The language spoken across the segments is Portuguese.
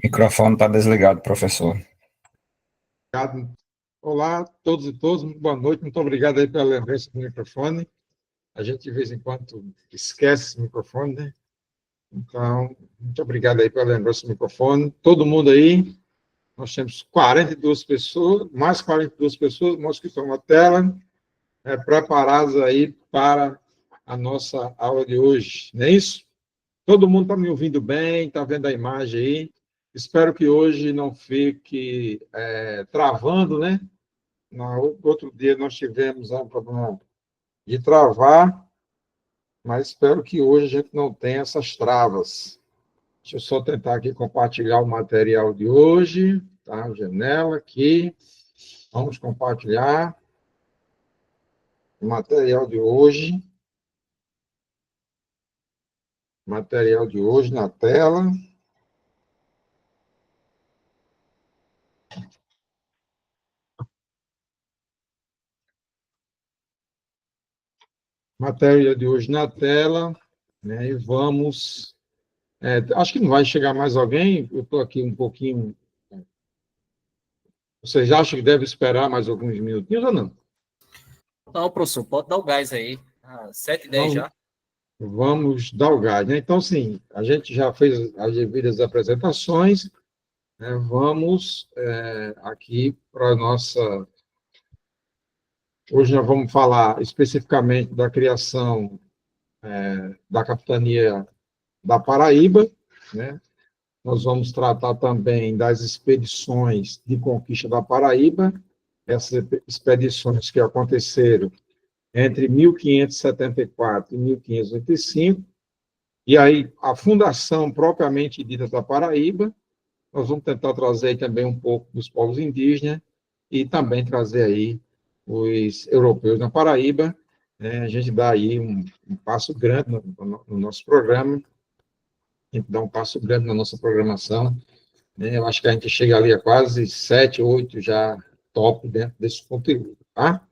Microfone está desligado, professor. Obrigado. Olá, todos e todas, muito boa noite, muito obrigado aí pela lembrança do microfone. A gente, de vez em quando, esquece esse microfone, né? Então, muito obrigado aí pela lembrança do microfone. Todo mundo aí, nós temos 42 pessoas, mais 42 pessoas, mostra que estão na tela, preparadas aí para a nossa aula de hoje, não é isso? Todo mundo está me ouvindo bem, está vendo a imagem aí. Espero que hoje não fique travando, né? No outro dia nós tivemos um problema de travar, mas espero que hoje a gente não tenha essas travas. Deixa eu só tentar aqui compartilhar o material de hoje, tá? Janela aqui. Vamos compartilhar o material de hoje. Material de hoje na tela. Matéria de hoje na tela, né? E vamos. Acho que não vai chegar mais alguém, eu estou aqui um pouquinho. Vocês acham que deve esperar mais alguns minutinhos ou não? Não, professor, pode dar o gás aí. 7h10 já. Vamos dar o gás, né? Então, sim, a gente já fez as devidas apresentações, né? Vamos aqui para a nossa. Hoje nós vamos falar especificamente da criação da capitania da Paraíba, né? Nós vamos tratar também das expedições de conquista da Paraíba, essas expedições que aconteceram entre 1574 e 1585, e aí a fundação propriamente dita da Paraíba. Nós vamos tentar trazer aí também um pouco dos povos indígenas e também trazer aí os europeus na Paraíba, né? A gente dá aí um passo grande no nosso programa, a gente dá um passo grande na nossa programação, né? Eu acho que a gente chega ali a quase 7, 8 já top dentro desse conteúdo, tá?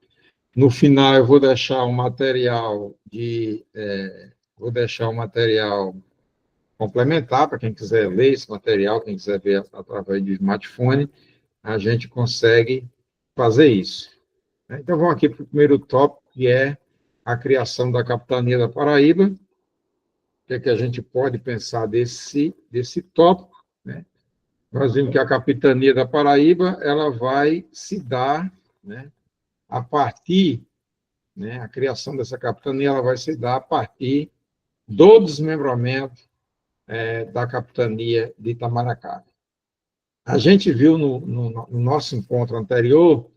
No final, eu vou deixar um material complementar para quem quiser ler esse material, quem quiser ver através do smartphone, a gente consegue fazer isso. Então, vamos aqui para o primeiro tópico, que é a criação da capitania da Paraíba. O que é que a gente pode pensar desse tópico, né? Nós vimos que a capitania da Paraíba ela vai se dar, né, a partir, né, a criação dessa capitania ela vai se dar a partir do desmembramento da capitania de Itamaracá. A gente viu no nosso encontro anterior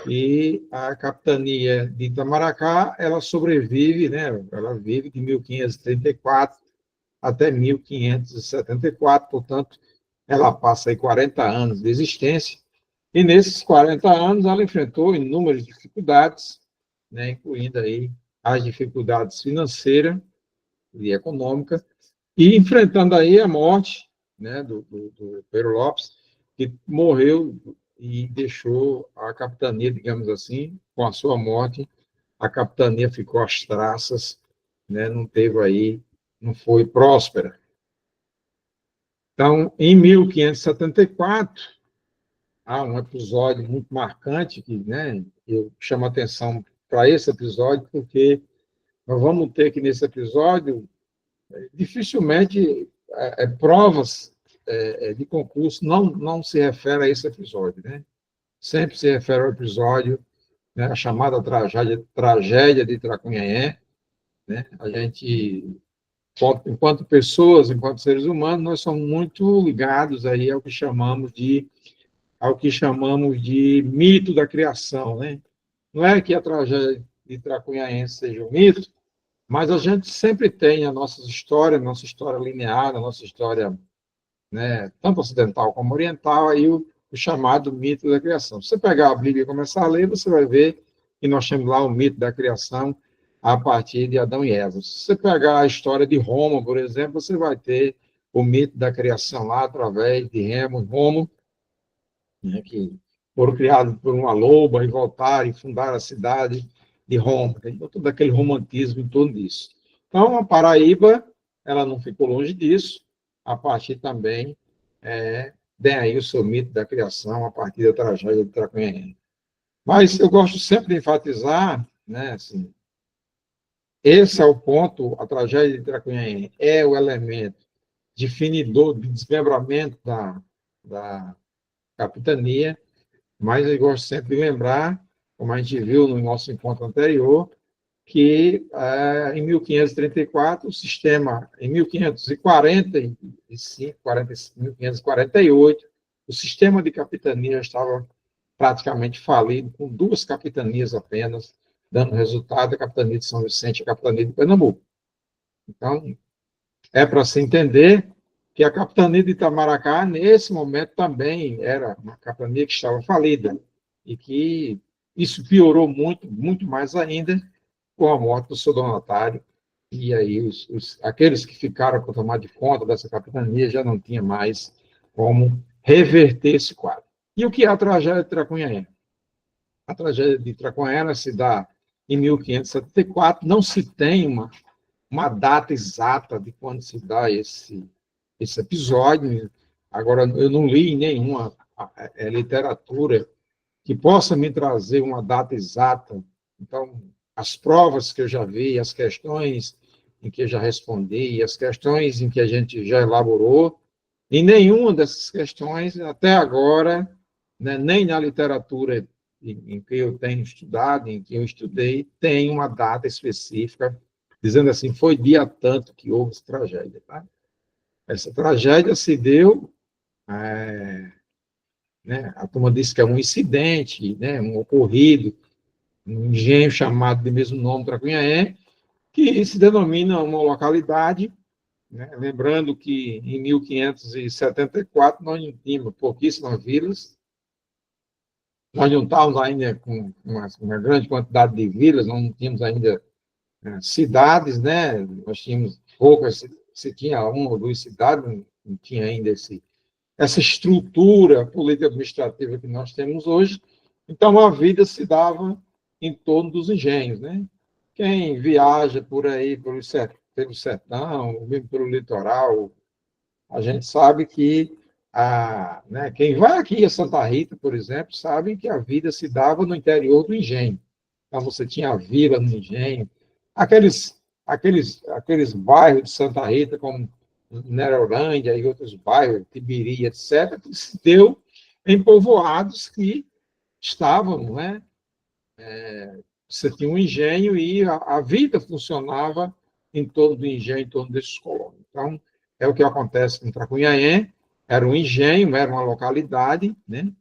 e a capitania de Itamaracá ela sobrevive, né, ela vive de 1534 até 1574, portanto, ela passa aí 40 anos de existência, e nesses 40 anos ela enfrentou inúmeras dificuldades, né, incluindo aí as dificuldades financeiras e econômicas, e enfrentando aí a morte, né, do Pero Lopes, que morreu e deixou a capitania, digamos assim, com a sua morte, a capitania ficou às traças, né, não teve aí, não foi próspera. Então, em 1574, há um episódio muito marcante que, né, eu chamo a atenção para esse episódio, porque nós vamos ter que, nesse episódio, dificilmente provas de concurso não se refere a esse episódio, né? Sempre se refere ao episódio, né, a chamada tragédia de Tracunhaém, né? A gente, enquanto pessoas, enquanto seres humanos, nós somos muito ligados aí ao que chamamos de mito da criação, né? Não é que a tragédia de Tracunhaém seja um mito, mas a gente sempre tem a nossa história linear, a nossa história, né, tanto ocidental como oriental, aí o chamado mito da criação. Se você pegar a Bíblia e começar a ler, você vai ver que nós temos lá o mito da criação a partir de Adão e Eva. Se você pegar a história de Roma, por exemplo, você vai ter o mito da criação lá através de Remo e Romo, né, que foram criados por uma loba e voltaram e fundaram a cidade de Roma. Tem todo aquele romantismo em torno disso. Então, a Paraíba, ela não ficou longe disso, a partir também tem aí o seu mito da criação a partir da tragédia de Tracunhaém. Mas eu gosto sempre de enfatizar, né, assim, esse é o ponto, a tragédia de Tracunhaém é o elemento definidor de desmembramento da capitania, mas eu gosto sempre de lembrar, como a gente viu no nosso encontro anterior, que em 1534, o sistema, em 1545, 1548, o sistema de capitania estava praticamente falido, com 2 capitanias apenas, dando resultado a capitania de São Vicente e a capitania de Pernambuco. Então, é para se entender que a capitania de Itamaracá, nesse momento, também era uma capitania que estava falida, e que isso piorou muito, muito mais ainda, com a morte do seu donatário, e aí aqueles que ficaram para tomar de conta dessa capitania já não tinha mais como reverter esse quadro. E o que é a tragédia de Tracunhaém? A tragédia de Tracunhaém se dá em 1574, não se tem uma data exata de quando se dá esse episódio. Agora, eu não li em nenhuma literatura que possa me trazer uma data exata. Então, as provas que eu já vi, as questões em que eu já respondi, as questões em que a gente já elaborou, em nenhuma dessas questões, até agora, né, nem na literatura em que eu tenho estudado, em que eu estudei, tem uma data específica, dizendo assim, foi dia tanto que houve essa tragédia. Tá? Essa tragédia se deu, né, a turma diz que é um incidente, né, um ocorrido, um engenho chamado de mesmo nome, Tracunhaém, que se denomina uma localidade, né? Lembrando que em 1574 nós não tínhamos pouquíssimas vilas, nós não estávamos ainda com uma grande quantidade de vilas, nós não tínhamos ainda cidades, né? Nós tínhamos poucas, se tinha 1 ou 2 cidades, não tinha ainda essa estrutura política administrativa que nós temos hoje. Então, a vida se dava em torno dos engenhos, né? Quem viaja por aí, pelo sertão, mesmo pelo litoral, a gente sabe que, né, quem vai aqui a Santa Rita, por exemplo, sabe que a vida se dava no interior do engenho. Então, você tinha a vila no engenho, aqueles bairros de Santa Rita, como Nerolândia e outros bairros, Tibiri, etc., que se deu em povoados que estavam, né? Você tinha um engenho e a vida funcionava em torno do engenho, em torno desses colônios. Então, é o que acontece com Tracunhaém, era um engenho, era uma localidade, né?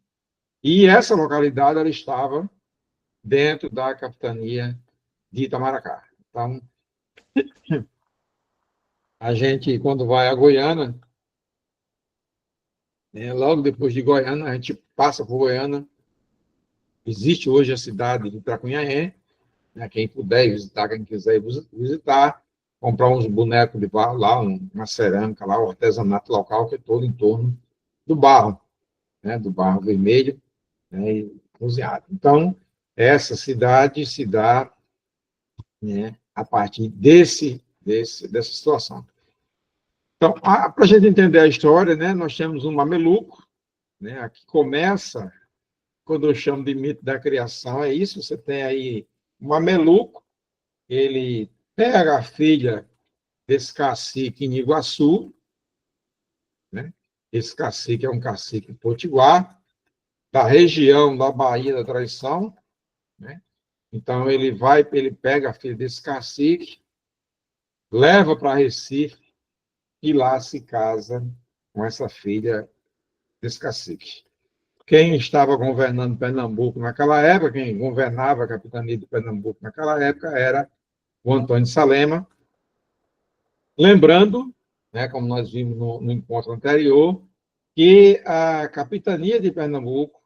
E essa localidade ela estava dentro da capitania de Itamaracá. Então, a gente, quando vai a Goiânia, né, logo depois de Goiânia, a gente passa por Goiânia, existe hoje a cidade de Tracunhaém, né, quem puder visitar, quem quiser visitar, comprar uns bonecos de barro lá, uma cerâmica lá, o artesanato local, que é todo em torno do barro, né, do barro vermelho, né, e cozinhado. Então, essa cidade se dá, né, a partir dessa situação. Então, para a gente entender a história, né, nós temos um mameluco, né, que começa, quando eu chamo de mito da criação, é isso, você tem aí um mameluco, ele pega a filha desse cacique em Iguaçu, né? Esse cacique é um cacique potiguar, da região da Baía da Traição, né? Então, ele pega a filha desse cacique, leva para Recife, e lá se casa com essa filha desse cacique. Quem estava governando Pernambuco naquela época, quem governava a capitania de Pernambuco naquela época, era o Antônio Salema. Lembrando, né, como nós vimos no encontro anterior, que a capitania de Pernambuco,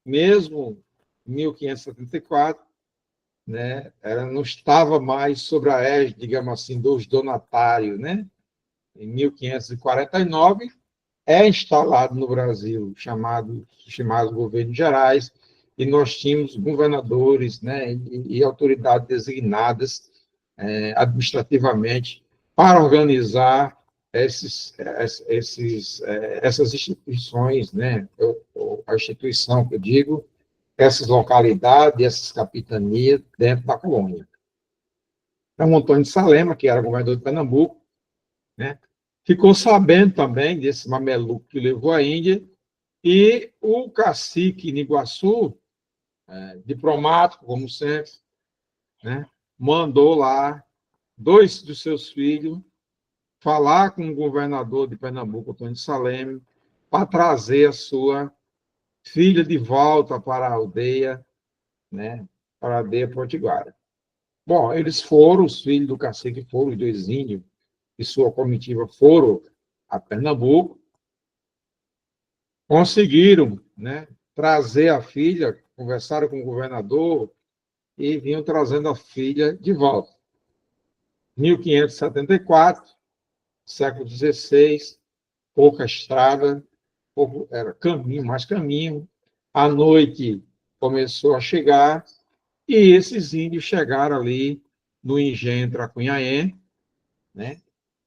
mesmo em 1574, né, ela não estava mais sob a égide, digamos assim, dos donatários, né? Em 1549, é instalado no Brasil chamados governos gerais, e nós tínhamos governadores, né, e autoridades designadas administrativamente para organizar essas instituições, né? A instituição que eu digo, essas localidades, essas capitanias dentro da colônia. Então, Antônio de Salema, que era governador de Pernambuco, né? Ficou sabendo também desse mameluco que levou à Índia, e o cacique Niguaçu, diplomático, como sempre, né? Mandou lá 2 dos seus filhos falar com o governador de Pernambuco, Antônio de Salema, para trazer a sua filha de volta para a aldeia, né? Para a aldeia potiguara. Bom, eles foram, os filhos do cacique foram, os 2 índios, e sua comitiva foram a Pernambuco, conseguiram, né, trazer a filha, conversaram com o governador e vinham trazendo a filha de volta. 1574, século XVI, pouca estrada, era caminho, mais caminho. A noite começou a chegar e esses índios chegaram ali no engenho Tracunhaém, né?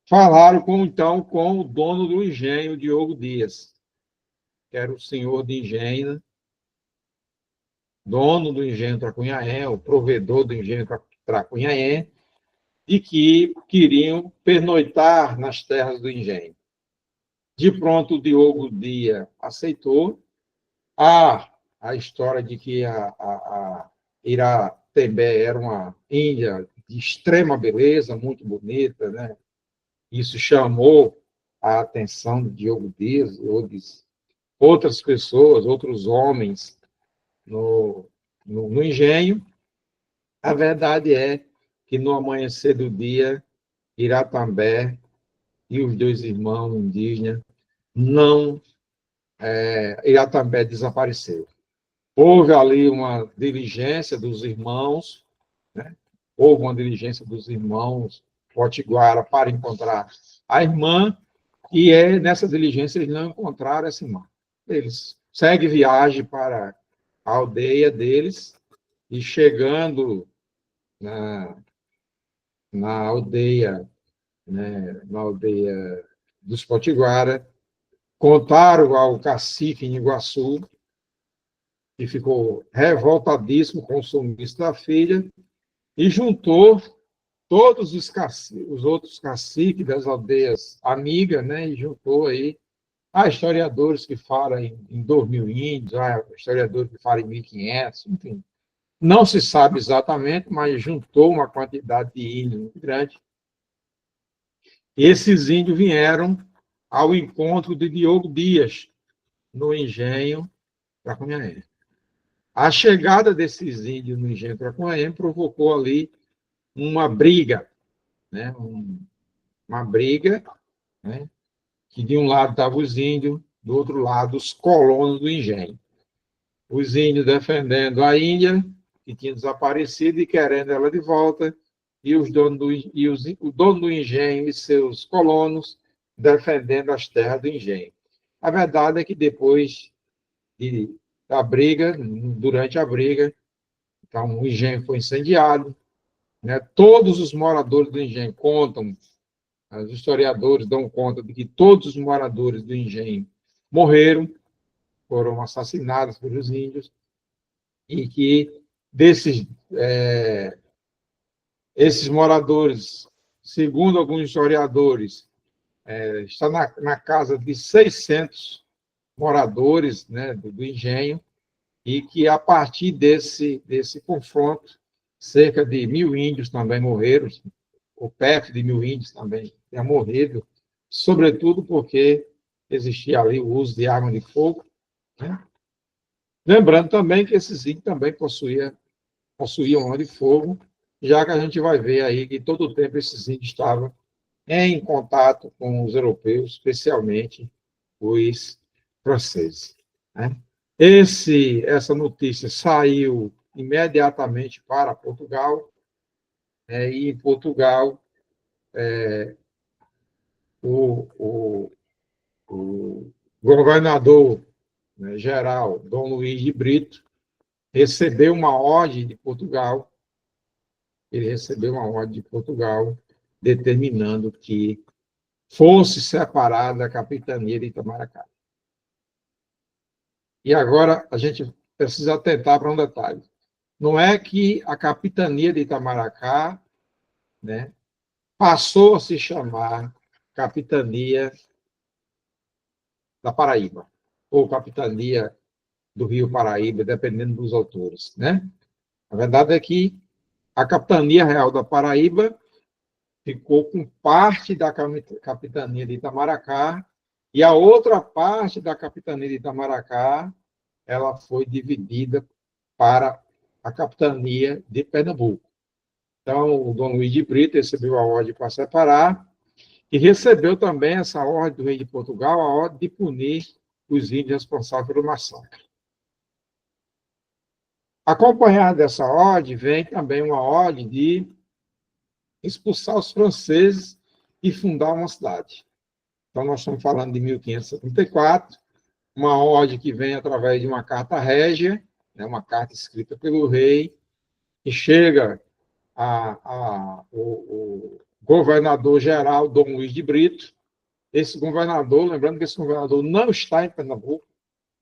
Falaram então com o dono do engenho, Diogo Dias, que era o senhor de engenho, dono do engenho Tracunhaém, o provedor do engenho Tracunhaém, e que queriam pernoitar nas terras do engenho. De pronto, o Diogo Dias aceitou. A história de que a Iratembé era uma índia de extrema beleza, muito bonita, né? Isso chamou a atenção de Diogo Dias, outras pessoas, outros homens no engenho. A verdade é que no amanhecer do dia, Iratambé e os 2 irmãos indígenas não Iratambé desapareceu. Houve ali uma diligência dos irmãos, né? Houve uma diligência dos irmãos Potiguara para encontrar a irmã, e nessa diligência eles não encontraram essa irmã. Eles seguem viagem para a aldeia deles, e chegando na aldeia, né, na aldeia dos Potiguara, contaram ao cacique em Iguaçu, que ficou revoltadíssimo com o sumiço da filha, e juntou todos os outros caciques das aldeias amigas, né, e juntou aí. Há historiadores que falam em 2.000 índios, há historiadores que falam em 1.500, enfim. Não se sabe exatamente, mas juntou uma quantidade de índios muito grande. E esses índios vieram ao encontro de Diogo Dias, no engenho Tracunhaém. A chegada desses índios no engenho Tracunhaém provocou ali uma briga, né? Uma briga, né? Que de um lado estavam os índios, do outro lado os colonos do engenho. Os índios defendendo a Índia, que tinha desaparecido, e querendo ela de volta, e o dono do engenho e seus colonos defendendo as terras do engenho. A verdade é que depois da briga, durante a briga, então, o engenho foi incendiado, né? Todos os moradores do engenho contam, os historiadores dão conta de que todos os moradores do engenho morreram, foram assassinados pelos índios, e que esses moradores, segundo alguns historiadores, está na casa de 600 moradores, né, do engenho, e que a partir desse confronto, cerca de 1.000 índios também morreram, ou perto de 1.000 índios também tinham morrido, sobretudo porque existia ali o uso de arma de fogo, né? Lembrando também que esses índios também possuíam arma de fogo, já que a gente vai ver aí que todo o tempo esses índios estavam em contato com os europeus, especialmente os franceses, né? Essa notícia saiu imediatamente para Portugal, e em Portugal o governador, né, geral, Dom Luís de Brito, recebeu uma ordem de Portugal, determinando que fosse separada da capitania de Itamaracá. E agora a gente precisa atentar para um detalhe. Não é que a capitania de Itamaracá, né, passou a se chamar capitania da Paraíba, ou capitania do Rio Paraíba, dependendo dos autores, né? A verdade é que a capitania real da Paraíba ficou com parte da capitania de Itamaracá e a outra parte da capitania de Itamaracá ela foi dividida para a capitania de Pernambuco. Então, o Dom Luís de Brito recebeu a ordem para separar e recebeu também essa ordem do rei de Portugal, a ordem de punir os índios responsáveis pelo massacre. Acompanhada dessa ordem, vem também uma ordem de expulsar os franceses e fundar uma cidade. Então, nós estamos falando de 1574, uma ordem que vem através de uma carta régia, né, uma carta escrita pelo rei, que chega o governador-geral, Dom Luís de Brito. Esse governador, lembrando que esse governador não está em Pernambuco,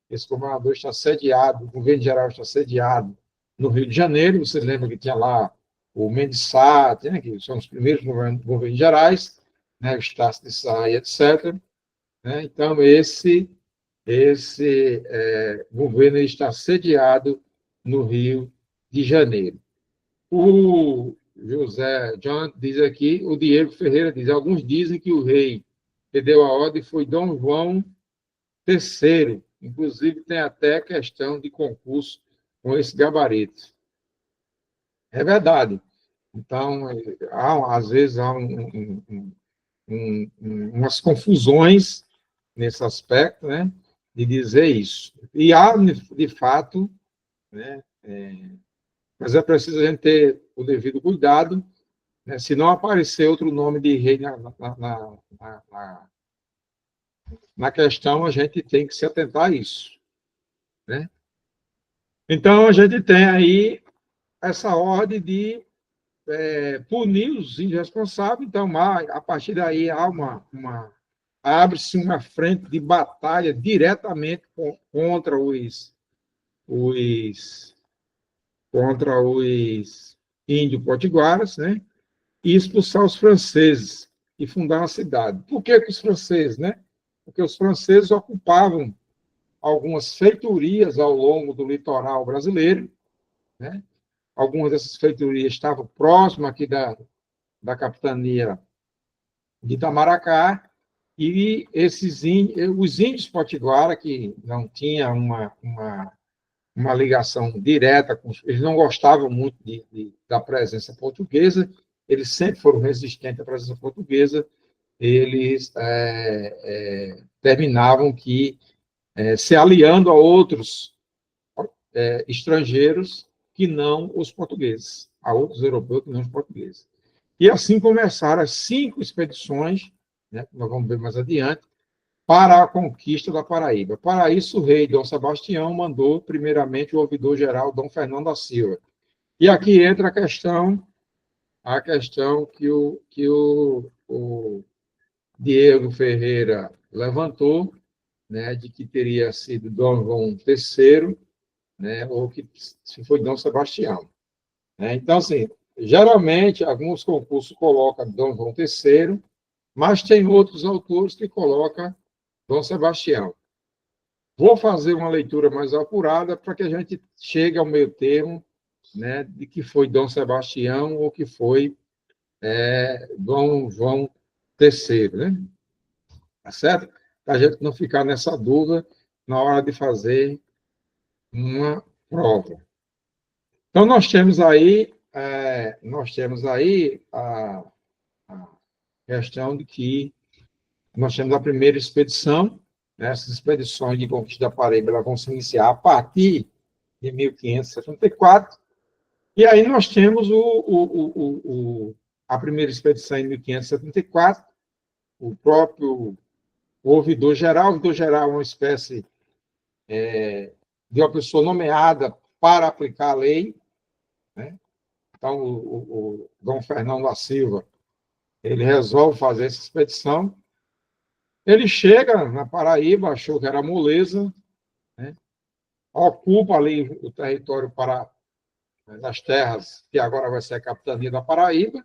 esse governador está sediado, o governo geral está sediado no Rio de Janeiro. Você lembra que tinha lá o Mendes Sá, né, que são os primeiros governos gerais, né, o Estácio de Sá, etc. Né? Então, esse governo está sediado no Rio de Janeiro. O José John diz aqui, o Diego Ferreira diz, alguns dizem que o rei que deu a ordem foi Dom João III. Inclusive, tem até questão de concurso com esse gabarito. É verdade. Então, às vezes, há umas confusões nesse aspecto, né, de dizer isso. E há, de fato, né, mas é preciso a gente ter o devido cuidado, né, se não aparecer outro nome de rei na questão, a gente tem que se atentar a isso. Né? Então, a gente tem aí essa ordem de punir os índios responsáveis. Então, a partir daí, abre-se uma frente de batalha diretamente contra os índios potiguaras, né? E expulsar os franceses e fundar uma cidade. Por que os franceses, né? Porque os franceses ocupavam algumas feitorias ao longo do litoral brasileiro, né? Algumas dessas feitorias estavam próximas aqui da capitania de Itamaracá, e os índios potiguara, que não tinham uma ligação direta com eles, não gostavam muito da presença portuguesa, eles sempre foram resistentes à presença portuguesa, eles terminavam se aliando a outros estrangeiros que não os portugueses, a outros europeus que não os portugueses. E assim começaram as 5 expedições, né, que nós vamos ver mais adiante, para a conquista da Paraíba. Para isso, o rei Dom Sebastião mandou, primeiramente, o ouvidor-geral Dom Fernando da Silva. E aqui entra a questão que o Diego Ferreira levantou, né, de que teria sido Dom João III, né, ou que se foi Dom Sebastião. Então, assim, geralmente, alguns concursos colocam Dom João III, mas tem outros autores que colocam Dom Sebastião. Vou fazer uma leitura mais apurada para que a gente chegue ao meio termo, né, de que foi Dom Sebastião ou que foi Dom João III, né? Tá certo? Para a gente não ficar nessa dúvida na hora de fazer uma prova. Então, nós temos aí a questão de que nós temos a primeira expedição, né? Essas expedições de conquista da Paraíba elas vão se iniciar a partir de 1574, e aí nós temos a primeira expedição em 1574, o próprio ouvidor-geral. O ouvidor-geral é uma espécie de uma pessoa nomeada para aplicar a lei, né? Então, o Dom Fernando da Silva, ele resolve fazer essa expedição, Ele chega na Paraíba, achou que era moleza, né? Ocupa ali o território das terras que agora vai ser a capitania da Paraíba,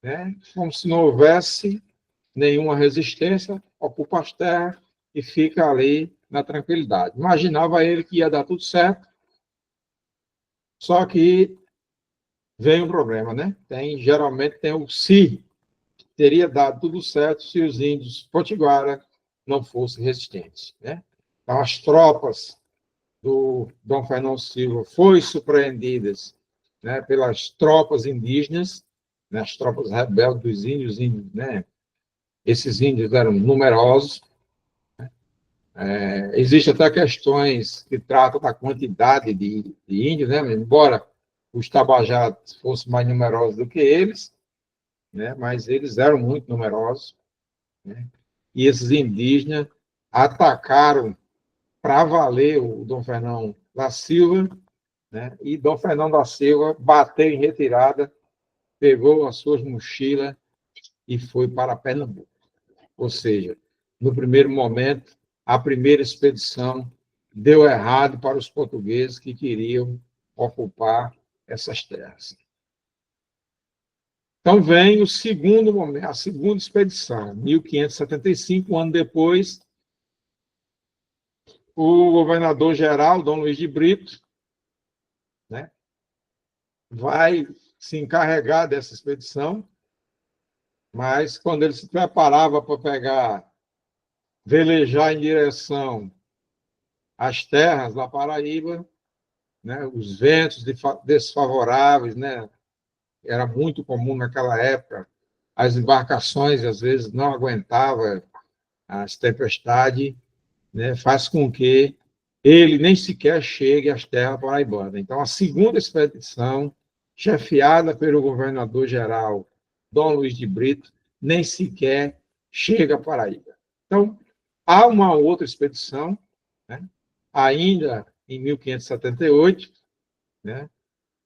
né? Como se não houvesse nenhuma resistência, ocupa as terras e fica ali na tranquilidade. Imaginava ele que ia dar tudo certo, só que vem um problema, né? Geralmente tem o se. Teria dado tudo certo se os índios potiguara não fossem resistentes, né? Então, as tropas do Dom Fernão Silva foram surpreendidas, né, pelas tropas indígenas, né, as tropas rebeldes dos índios, né? Esses índios eram numerosos. Existem até questões que tratam da quantidade de índios, né? Embora os tabajaras fossem mais numerosos do que eles, né? Mas eles eram muito numerosos, né? E esses indígenas atacaram para valer o Dom Fernão da Silva, né? E Dom Fernão da Silva bateu em retirada, pegou as suas mochilas e foi para Pernambuco. Ou seja, no primeiro momento, a primeira expedição deu errado para os portugueses que queriam ocupar essas terras. Então vem o segundo momento, a segunda expedição, 1575, um ano depois, o governador-geral, Dom Luiz de Brito, né, vai se encarregar dessa expedição, mas quando ele se preparava para velejar em direção às terras da Paraíba, né, os ventos desfavoráveis, né, era muito comum naquela época, as embarcações às vezes não aguentavam as tempestades, né, faz com que ele nem sequer chegue às terras paraibanas. Então, a segunda expedição, chefiada pelo governador-geral Dom Luiz de Brito, nem sequer chega à Paraíba. Então, há uma outra expedição, né, ainda em 1578, né,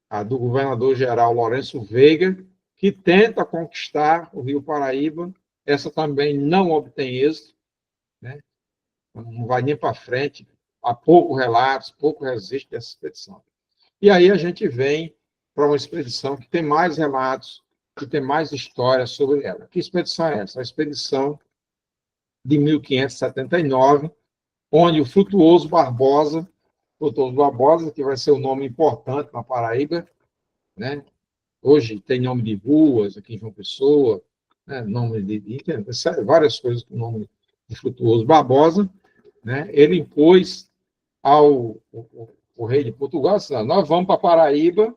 a do governador-geral Lourenço Veiga, que tenta conquistar o Rio Paraíba. Essa também não obtém êxito, né, não vai nem para frente, há pouco relatos, pouco registro dessa expedição. E aí a gente vem para uma expedição que tem mais relatos, que tem mais histórias sobre ela. Que expedição é essa? A expedição de 1579, onde o Frutuoso Barbosa, que vai ser um nome importante na Paraíba, né? Hoje tem nome de ruas aqui em João Pessoa, né? Nome várias coisas com o nome de Frutuoso Barbosa, né? Ele impôs o rei de Portugal, assim, nós vamos para Paraíba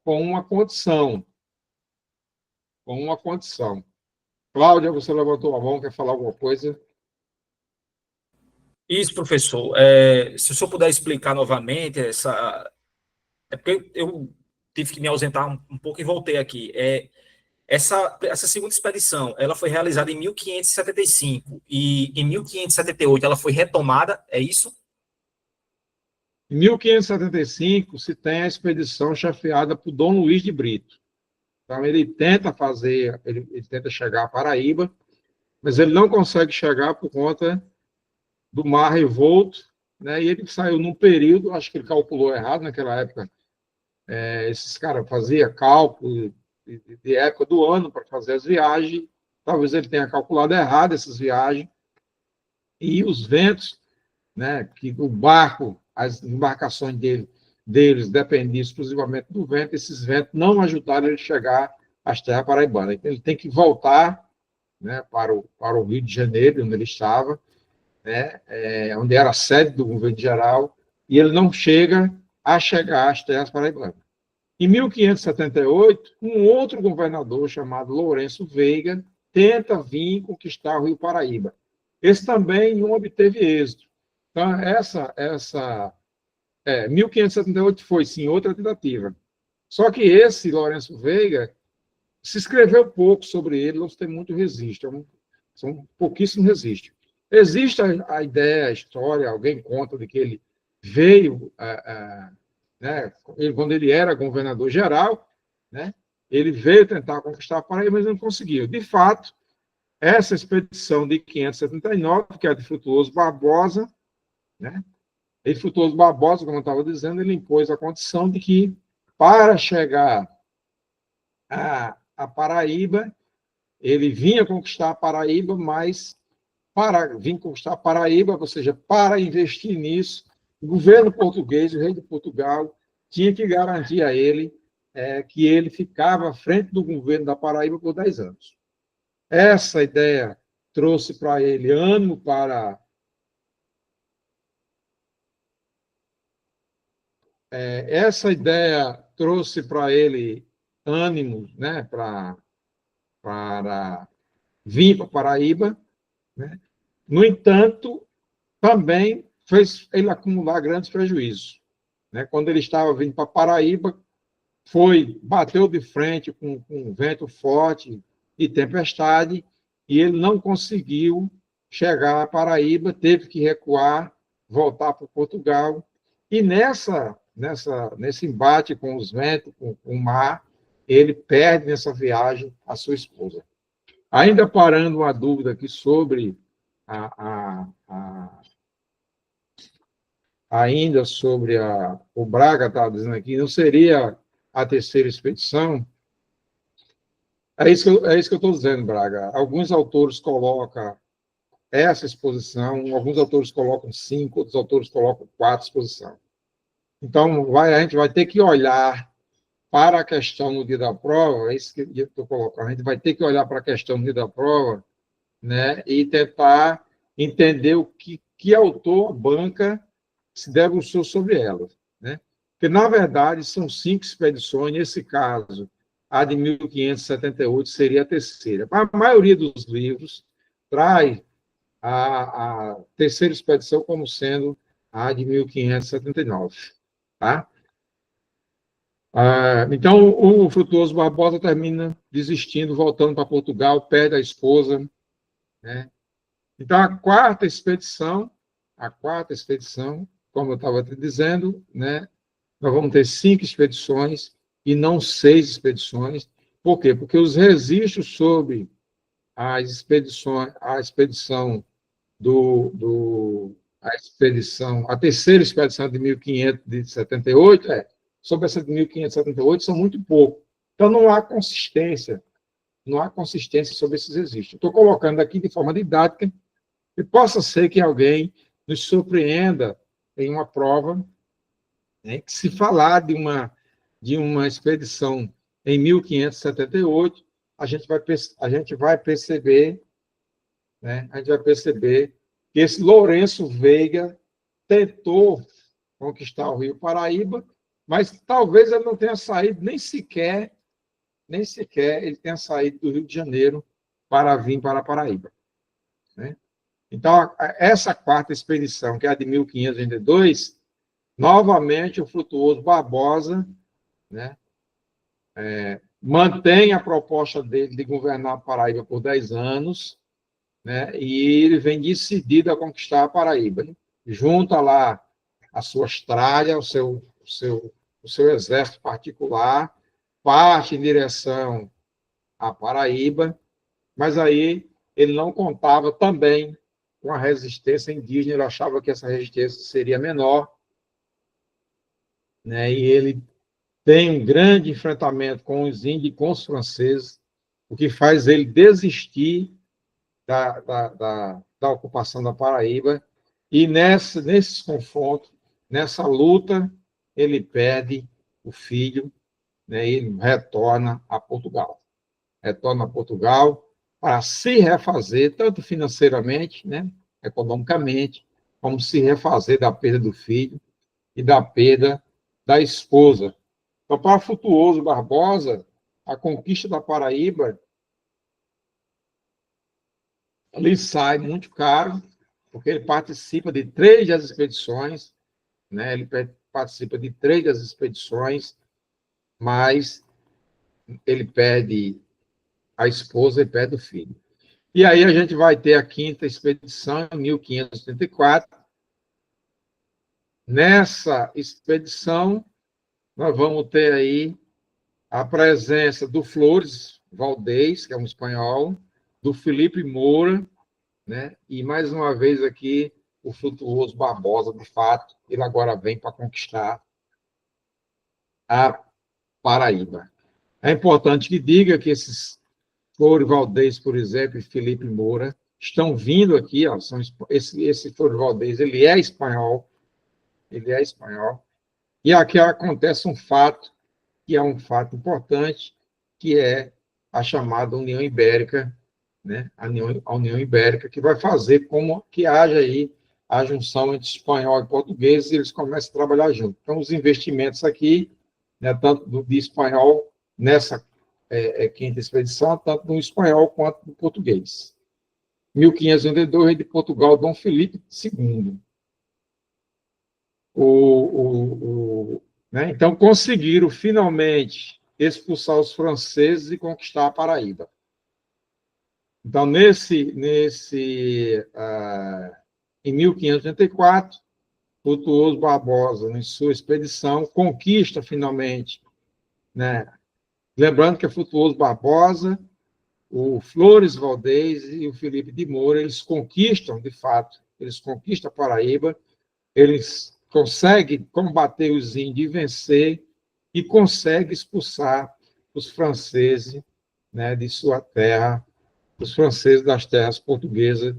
com uma condição. Cláudia, você levantou a mão, quer falar alguma coisa? Isso, professor. Se o senhor puder explicar novamente essa... É porque eu tive que me ausentar um pouco e voltei aqui. Essa segunda expedição, ela foi realizada em 1575 e em 1578 ela foi retomada, é isso? Em 1575 se tem a expedição chefiada por Dom Luiz de Brito. Então ele tenta ele tenta chegar à Paraíba, mas ele não consegue chegar por conta do mar revolto, né? E ele saiu num período, acho que ele calculou errado naquela época. Esses caras faziam cálculo de época do ano para fazer as viagens. Talvez ele tenha calculado errado essas viagens. E os ventos, né, que o barco, as embarcações deles dependiam exclusivamente do vento, esses ventos não ajudaram ele a chegar às terras paraibanas. Então, ele tem que voltar, né, para o Rio de Janeiro, onde ele estava, né, onde era a sede do governo geral, e ele não chega às terras paraibanas. Em 1578, um outro governador chamado Lourenço Veiga tenta vir conquistar o Rio Paraíba. Esse também não obteve êxito. Então, 1578 foi, sim, outra tentativa. Só que esse Lourenço Veiga se escreveu pouco sobre ele, não tem muito registro, são pouquíssimos registros. Existe a ideia, a história, alguém conta de que ele veio, né, quando ele era governador-geral, né, ele veio tentar conquistar a Paraíba, mas não conseguiu. De fato, essa expedição de 579, que é a de Frutuoso Barbosa, né? E Frutuoso Barbosa, como eu estava dizendo, ele impôs a condição de que, para chegar a Paraíba, ele vinha conquistar a Paraíba, mas para vir conquistar a Paraíba, ou seja, para investir nisso, o governo português, o rei de Portugal, tinha que garantir a ele que ele ficava à frente do governo da Paraíba por 10 anos. Essa ideia trouxe para ele ânimo para essa ideia trouxe para ele ânimo, né, para vir para Paraíba, né? No entanto, também fez ele acumular grandes prejuízos, né? Quando ele estava vindo para Paraíba, bateu de frente com um vento forte e tempestade, e ele não conseguiu chegar a Paraíba, teve que recuar, voltar para Portugal, e nesse embate com os ventos, com o mar, ele perde nessa viagem a sua esposa. Ainda parando uma dúvida aqui sobre ainda sobre o Braga estava dizendo aqui, não seria a terceira expedição? É isso que eu estou dizendo, Braga. Alguns autores colocam essa exposição, alguns autores colocam 5, outros autores colocam 4 exposições. Então, a gente vai ter que olhar para a questão no dia da prova, é isso que eu estou colocando, a gente vai ter que olhar para a questão no dia da prova, né, e tentar entender o que autor banca se debruçou sobre ela, né? Porque, na verdade, são 5 expedições, nesse caso, a de 1578 seria a terceira. A maioria dos livros traz a terceira expedição como sendo a de 1579, tá? Então, o Frutuoso Barbosa termina desistindo, voltando para Portugal, perde a esposa, né? Então, a quarta expedição, como eu estava te dizendo, né, nós vamos ter 5 expedições e não 6 expedições. Por quê? Porque os registros sobre a expedição a terceira expedição de 1578, sobre essa de 1578, são muito poucos. Então, não há consistência sobre esses registros. Estou colocando aqui de forma didática, e possa ser que alguém nos surpreenda em uma prova, né, que se falar de uma expedição em 1578, a gente vai perceber, né, que esse Lourenço Veiga tentou conquistar o Rio Paraíba, mas talvez ele não tenha saído nem sequer ele tenha saído do Rio de Janeiro para vir para a Paraíba, né? Então, essa quarta expedição, que é a de 1582, novamente o Frutuoso Barbosa, né, mantém a proposta dele de governar a Paraíba por 10 anos, né, e ele vem decidido a conquistar a Paraíba. Junta lá as suas tralhas, o seu exército particular, parte em direção à Paraíba, mas aí ele não contava também com a resistência indígena, ele achava que essa resistência seria menor, né? E ele tem um grande enfrentamento com os índios e com os franceses, o que faz ele desistir da ocupação da Paraíba, e nesses confrontos, nessa luta, ele perde o filho, né? E ele retorna a Portugal. Para se refazer, tanto financeiramente, né, economicamente, como se refazer da perda do filho e da perda da esposa. Então, para Frutuoso Barbosa, a conquista da Paraíba lhe sai muito caro, porque ele participa de 3 das expedições, né, mas ele perde a esposa e perde o filho. E aí a gente vai ter a quinta expedição, em 1584. Nessa expedição, nós vamos ter aí a presença do Flores Valdez, que é um espanhol, do Felipe Moura, né? E, mais uma vez aqui, o Frutuoso Barbosa, de fato, ele agora vem para conquistar a Paraíba. É importante que diga que esses Flores Valdez, por exemplo, e Felipe Moura, estão vindo aqui, ó, esse Flores Valdez, ele é espanhol, e aqui acontece um fato, que é um fato importante, que é a chamada União Ibérica, né? A União Ibérica, que vai fazer como que haja aí a junção entre espanhol e português, e eles começam a trabalhar junto. Então, os investimentos aqui, né, tanto de espanhol nessa quinta expedição, tanto no espanhol quanto no português. 1582, rei de Portugal, Dom Felipe II. Né? Então, conseguiram finalmente expulsar os franceses e conquistar a Paraíba. Então, em 1584, Frutuoso Barbosa, em sua expedição, conquista finalmente, né? Lembrando que é Frutuoso Barbosa, o Flores Valdez e o Felipe de Moura, eles conquistam, de fato, eles conquistam a Paraíba, eles conseguem combater os índios e vencer, e conseguem expulsar os franceses, né, de sua terra, os franceses das terras portuguesas.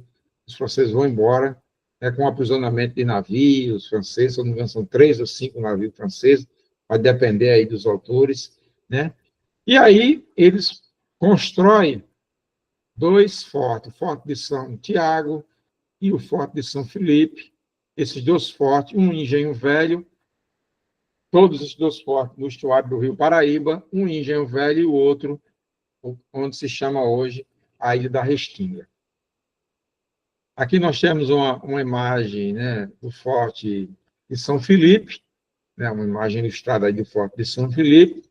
Os franceses vão embora, né, com aprisionamento de navios franceses, se não me engano, são 3 ou 5 navios franceses, vai depender aí dos autores, né? E aí eles constroem 2 fortes, o Forte de São Tiago e o Forte de São Felipe. Esses 2 fortes, um em Engenho Velho, todos esses 2 fortes no estuário do Rio Paraíba, um em Engenho Velho e o outro, onde se chama hoje a Ilha da Restinga. Aqui nós temos uma imagem, né, do Forte de São Felipe, né, uma imagem ilustrada aí do Forte de São Felipe,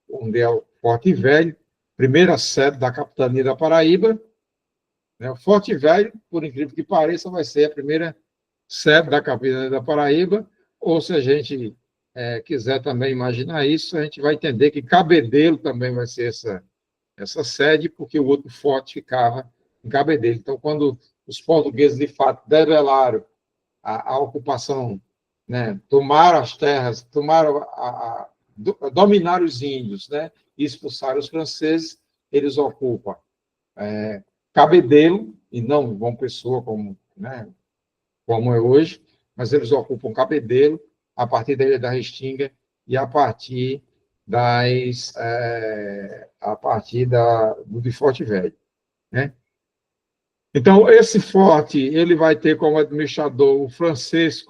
onde é o Forte Velho, primeira sede da capitania da Paraíba. Né, o Forte Velho, por incrível que pareça, vai ser a primeira sede da capitania da Paraíba, ou se a gente quiser também imaginar isso, a gente vai entender que Cabedelo também vai ser essa sede, porque o outro forte ficava em Cabedelo. Então, quando os portugueses, de fato, debelaram a ocupação, né, tomaram as terras, dominaram os índios, né, e expulsaram os franceses, eles ocupam Cabedelo, e não João Pessoa, como é hoje, mas eles ocupam Cabedelo, a partir da Ilha da Restinga e a partir do Forte Velho, né? Então, esse forte, ele vai ter como administrador o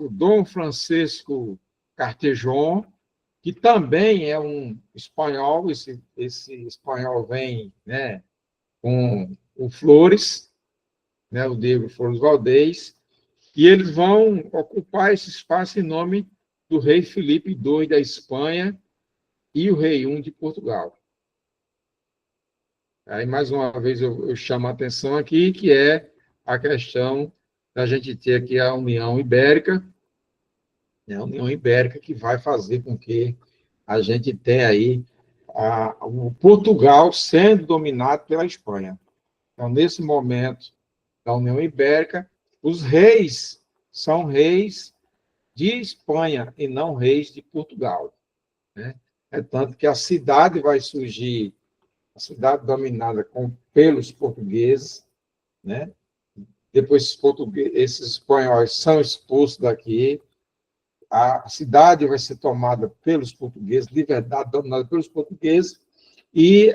Dom Francisco Cartejon, que também é um espanhol, esse espanhol vem, né, com o Flores, né, o Diego Flores Valdez, e eles vão ocupar esse espaço em nome do rei Felipe II da Espanha e o rei I de Portugal. Aí, mais uma vez, eu chamo a atenção aqui, que é a questão da gente ter aqui a União Ibérica, né, a União Ibérica que vai fazer com que a gente tenha aí o Portugal sendo dominado pela Espanha. Então, nesse momento da União Ibérica, os reis são reis de Espanha e não reis de Portugal, né? É tanto que a cidade vai surgir, a cidade dominada pelos portugueses, né? Depois esses espanhóis são expulsos daqui, a cidade vai ser tomada pelos portugueses, de verdade dominada pelos portugueses, e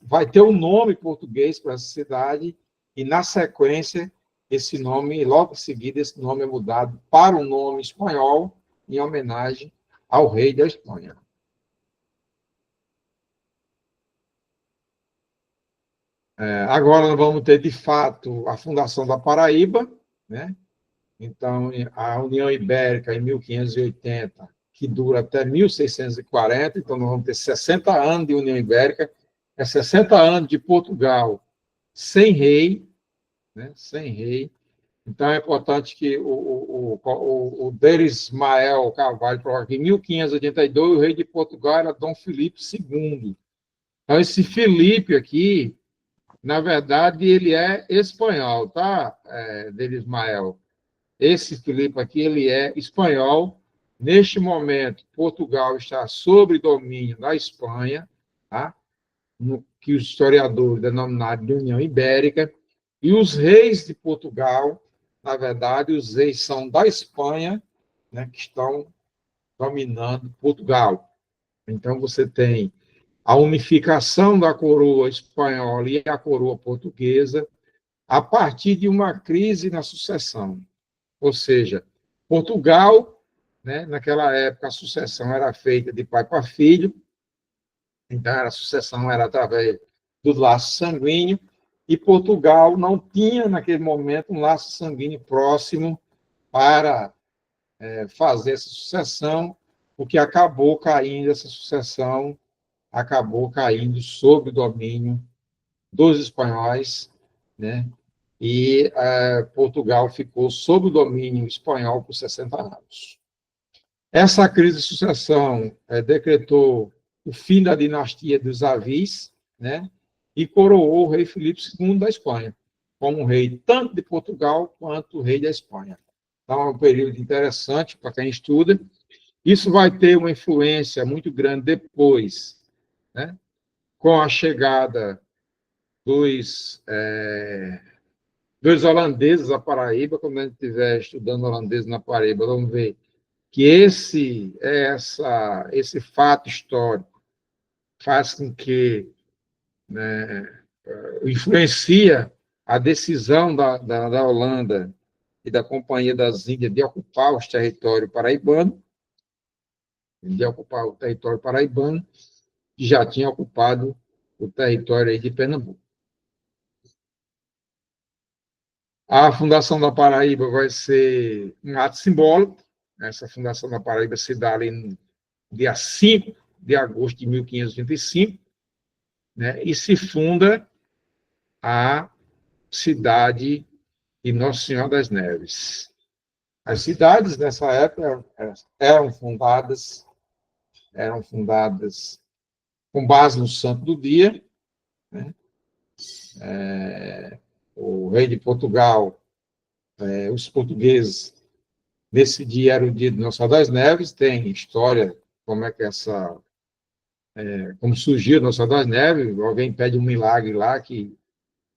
vai ter um nome português para essa cidade, e na sequência, esse nome, logo em seguida, esse nome é mudado para um nome espanhol, em homenagem ao rei da Espanha. Agora nós vamos ter, de fato, a fundação da Paraíba, né? Então, a União Ibérica, em 1580, que dura até 1640, então nós vamos ter 60 anos de União Ibérica, 60 anos de Portugal sem rei, né? Sem rei. Então, é importante que o Denis Ismael Carvalho coloca aqui, em 1582, o rei de Portugal era Dom Felipe II. Então, esse Felipe aqui, na verdade, ele é espanhol, tá, Dele Ismael? Esse Filipe aqui, ele é espanhol. Neste momento, Portugal está sob domínio da Espanha, tá? No que os historiadores denominaram de União Ibérica, e os reis de Portugal, na verdade, os reis são da Espanha, né, que estão dominando Portugal. Então, você tem a unificação da coroa espanhola e a coroa portuguesa a partir de uma crise na sucessão. Ou seja, Portugal, né, naquela época, a sucessão era feita de pai para filho, então a sucessão era através do laço sanguíneo, e Portugal não tinha, naquele momento, um laço sanguíneo próximo para fazer essa sucessão, o que acabou caindo, essa sucessão acabou caindo sob o domínio dos espanhóis, né? E Portugal ficou sob o domínio espanhol por 60 anos. Essa crise de sucessão decretou o fim da dinastia dos Avis, né? E coroou o rei Filipe II da Espanha, como rei tanto de Portugal quanto rei da Espanha. Então, é um período interessante para quem estuda. Isso vai ter uma influência muito grande depois, né? Com a chegada dos holandeses à Paraíba. Quando a gente estiver estudando holandês na Paraíba, vamos ver que esse fato histórico faz com que, né, influencia a decisão da Holanda e da Companhia das Índias de ocupar os territórios paraibanos, que já tinha ocupado o território aí de Pernambuco. A fundação da Paraíba vai ser um ato simbólico. Essa fundação da Paraíba se dá ali no dia 5 de agosto de 1585, né, e se funda a cidade de Nossa Senhora das Neves. As cidades, nessa época, eram fundadas com base no santo do dia, né? O rei de Portugal, os portugueses, nesse dia era o dia de Nossa Senhora das Neves. Tem história como é que como surgiu Nossa Senhora das Neves. Alguém pede um milagre lá, que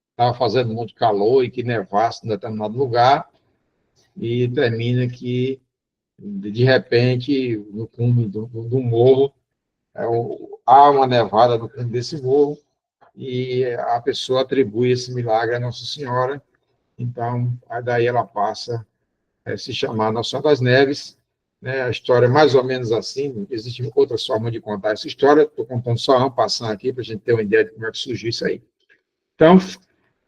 estava fazendo muito calor e que nevasse em determinado lugar, e termina que, de repente, no cume do morro, há uma nevada no cume desse morro, e a pessoa atribui esse milagre à Nossa Senhora. Então, daí ela passa a se chamar Nossa Senhora das Neves, né? A história é mais ou menos assim. Existem outras formas de contar essa história, estou contando só um passando aqui, para a gente ter uma ideia de como é que surgiu isso aí. Então,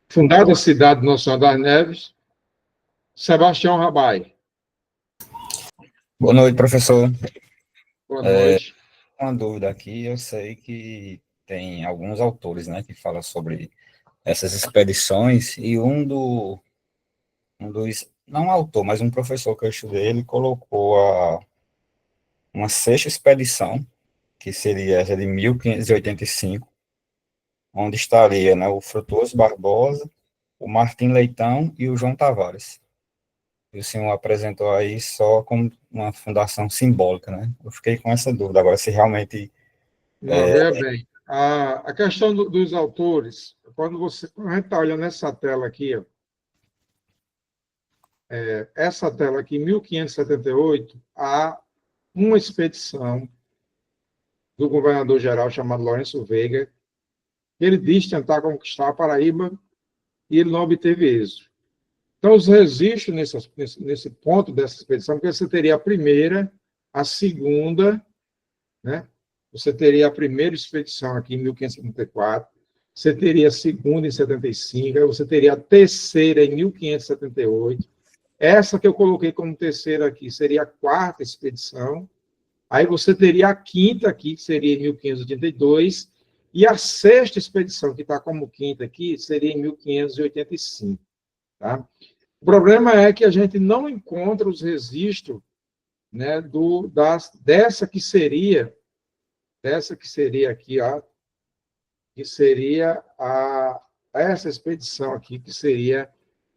fundada a cidade de Nossa Senhora das Neves, Sebastião Rabai. Boa noite, professor. Boa noite. Uma dúvida aqui, eu sei que tem alguns autores, né, que falam sobre essas expedições, e não autor, mas um professor que eu estudei, ele colocou uma sexta expedição, que seria essa de 1585, onde estaria, né, o Frutuoso Barbosa, o Martim Leitão e o João Tavares. E o senhor apresentou aí só como uma fundação simbólica, né? Eu fiquei com essa dúvida agora, se realmente... Não, veja bem. A questão dos autores, quando a gente está olhando essa tela aqui, ó, essa tela aqui, em 1578, há uma expedição do governador-geral chamado Lourenço Veiga. Ele diz tentar conquistar a Paraíba e ele não obteve êxito. Então, os registros nesse ponto dessa expedição, porque você teria a primeira, a segunda, né? Você teria a primeira expedição aqui em 1574, você teria a segunda em 75, aí você teria a terceira em 1578. Essa que eu coloquei como terceira aqui seria a quarta expedição. Aí você teria a quinta aqui, que seria em 1582, e a sexta expedição, que está como quinta aqui, seria em 1585. Tá? O problema é que a gente não encontra os registros, né, dessa que seria aqui, ó, que seria essa expedição aqui, que seria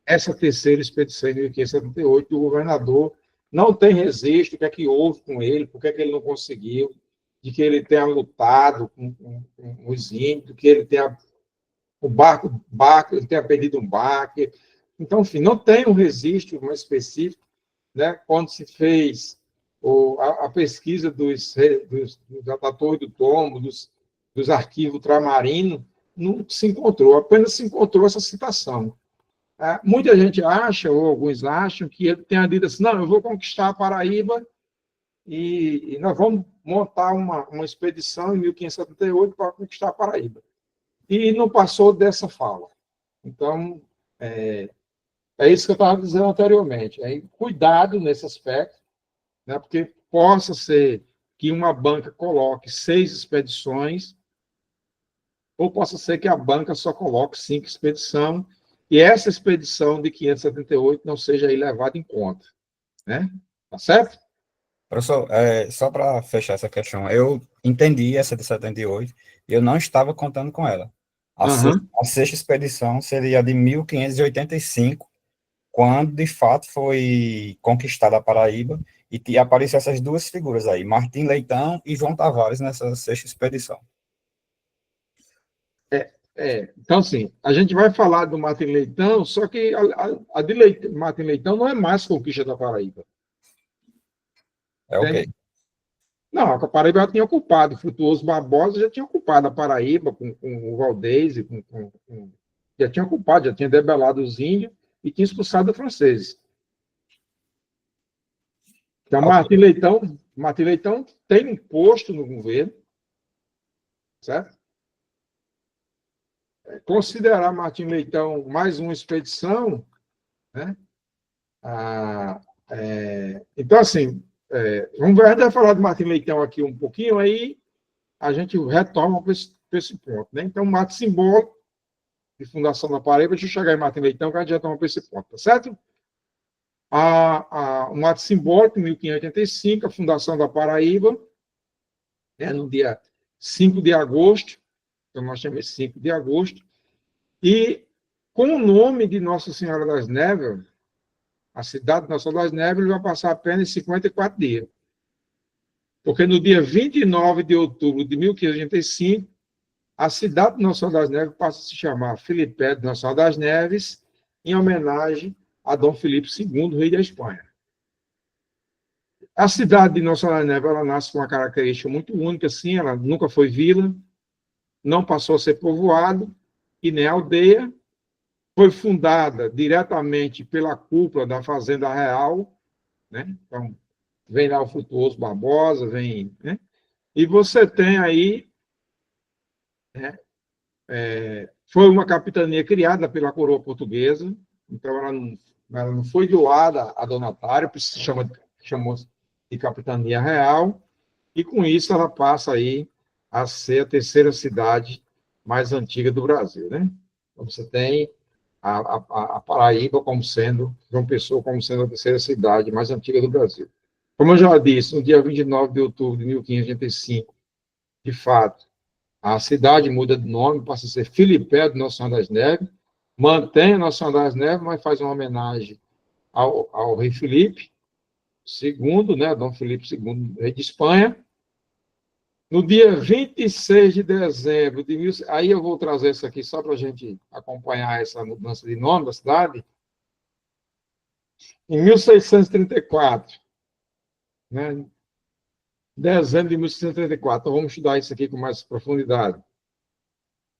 essa terceira expedição em 1578, o governador não tem registro, o que é que houve com ele, por que é que ele não conseguiu, de que ele tenha lutado com os índios, que ele tenha o barco, ele tenha perdido um barco. Então, enfim, não tem um registro mais específico, né? Quando se fez a pesquisa da Torre do Tombo, dos arquivos ultramarinos, não se encontrou, apenas se encontrou essa citação. Muita gente acha, ou alguns acham, que ele tenha dito assim, não, eu vou conquistar a Paraíba e nós vamos montar uma expedição em 1578 para conquistar a Paraíba. E não passou dessa fala. Então, é isso que eu estava dizendo anteriormente. Cuidado nesse aspecto, né, porque possa ser que uma banca coloque 6 expedições, ou possa ser que a banca só coloque 5 expedições, e essa expedição de 578 não seja aí levada em conta. Né? Tá certo? Professor, só para fechar essa questão, eu entendi essa de 78 e eu não estava contando com ela. A sexta expedição seria a de 1585, quando de fato foi conquistada a Paraíba, e apareceram essas duas figuras aí, Martim Leitão e João Tavares, nessa sexta expedição. Então, assim, a gente vai falar do Martim Leitão, só que a de Martim Leitão não é mais conquista da Paraíba. Ok. Não, a Paraíba já tinha ocupado, Frutuoso Barbosa já tinha ocupado a Paraíba com o Valdez, já tinha ocupado, já tinha debelado os índios e tinha expulsado os franceses. Então, Martim Leitão tem um posto no governo, certo? Considerar Martim Leitão mais uma expedição, né? Então, assim, vamos ver, falar de Martim Leitão aqui um pouquinho, aí a gente retoma para esse ponto. Né? Então, marco simbólico de fundação da Paraíba, deixa eu chegar em Martim Leitão, que a gente retoma para esse ponto, tá certo? O marco simbólico, em 1585, a fundação da Paraíba, né, no dia 5 de agosto, então nós chamamos 5 de agosto, e com o nome de Nossa Senhora das Neves, a cidade de Nossa Senhora das Neves vai passar apenas 54 dias. Porque no dia 29 de outubro de 1585, a cidade de Nossa Senhora das Neves passa a se chamar Filipé de Nossa Senhora das Neves, em homenagem a Dom Filipe II, rei da Espanha. A cidade de Nossa Senhora das Neves, ela nasce com uma característica muito única, assim, ela nunca foi vila, não passou a ser povoado, e nem aldeia, foi fundada diretamente pela cúpula da Fazenda Real, né? Então, vem lá o Frutuoso Barbosa, vem, né? E você tem aí, né? Foi uma capitania criada pela coroa portuguesa, então ela não foi doada a donatário, chamou de capitania real, e com isso ela passa aí a ser a terceira cidade mais antiga do Brasil, né? Então você tem a Paraíba como sendo, João Pessoa como sendo a terceira cidade mais antiga do Brasil. Como eu já disse, no dia 29 de outubro de 1585, de fato, a cidade muda de nome, passa a ser Filipé de Nossa Senhora das Neves, mantém a Nossa Senhora das Neves, mas faz uma homenagem ao rei Filipe II, né, Dom Filipe II, rei de Espanha. No dia 26 de dezembro de aí eu vou trazer isso aqui só para a gente acompanhar essa mudança de nome da cidade. Em 1634, né, dezembro de 1634, então vamos estudar isso aqui com mais profundidade.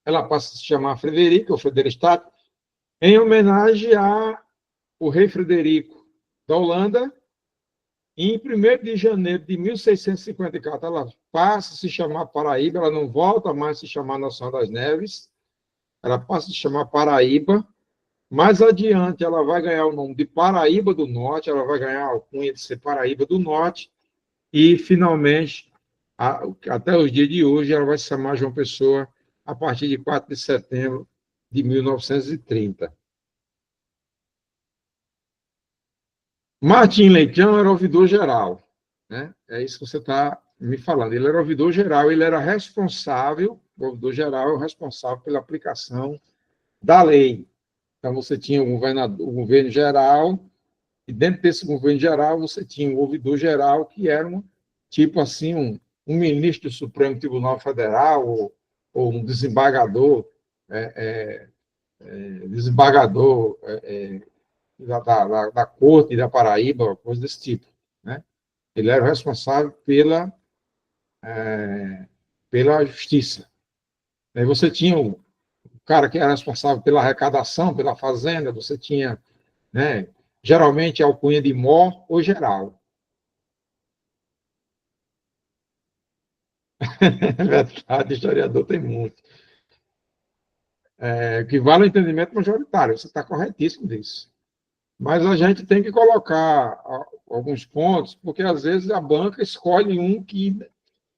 Ela passa a se chamar Frederico, ou Frederikstad, em homenagem ao rei Frederico da Holanda. E em 1º de janeiro de 1654, ela passa a se chamar Paraíba, ela não volta mais a se chamar Nossa Senhora das Neves, ela passa a se chamar Paraíba. Mais adiante, ela vai ganhar o nome de Paraíba do Norte, ela vai ganhar a alcunha de ser Paraíba do Norte, e, finalmente, até os dias de hoje, ela vai se chamar João Pessoa a partir de 4 de setembro de 1930. Martim Leitão era ouvidor geral, né? É isso que você está me falando. Ele era ouvidor geral, ele era responsável, o ouvidor geral é o responsável pela aplicação da lei. Então, você tinha o governo geral, e dentro desse governo geral, você tinha o ouvidor geral, que era tipo assim, um ministro do Supremo Tribunal Federal, ou um desembargador, desembargador da Corte da Paraíba, coisa desse tipo. Né? Ele era o responsável pela justiça. Aí você tinha o cara que era responsável pela arrecadação, pela fazenda, você tinha, né, geralmente alcunha de mor ou geral. É verdade, historiador tem muito. Que vale o entendimento majoritário, você está corretíssimo disso. Mas a gente tem que colocar alguns pontos, porque às vezes a banca escolhe um que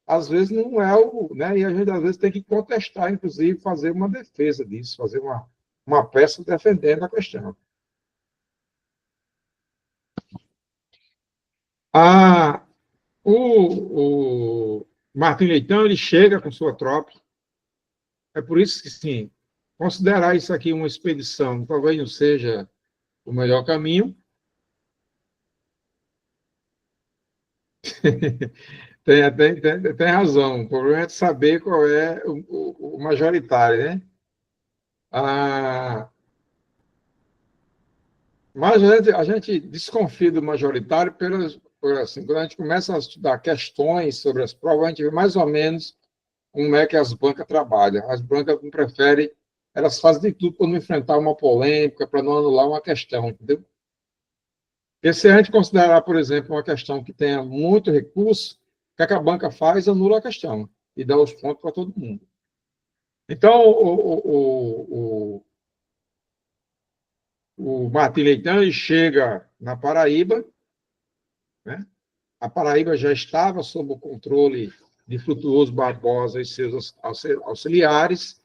às vezes não é o, né? E a gente às vezes tem que contestar, inclusive fazer uma defesa disso, fazer uma peça defendendo a questão. O Martim Leitão, ele chega com sua tropa. É por isso que, sim, considerar isso aqui uma expedição talvez não seja o melhor caminho. Tem razão. O problema é saber qual é o majoritário, né? Mas a gente desconfia do majoritário assim, quando a gente começa a estudar questões sobre as provas, a gente vê mais ou menos como é que as bancas trabalham. As bancas não preferem, elas fazem de tudo para não enfrentar uma polêmica, para não anular uma questão, entendeu? Porque se a gente considerar, por exemplo, uma questão que tenha muito recurso, o que a banca faz? Anula a questão e dá os pontos para todo mundo. Então, o Martim Leitão ele chega na Paraíba, né? A Paraíba já estava sob o controle de Frutuoso Barbosa e seus auxiliares.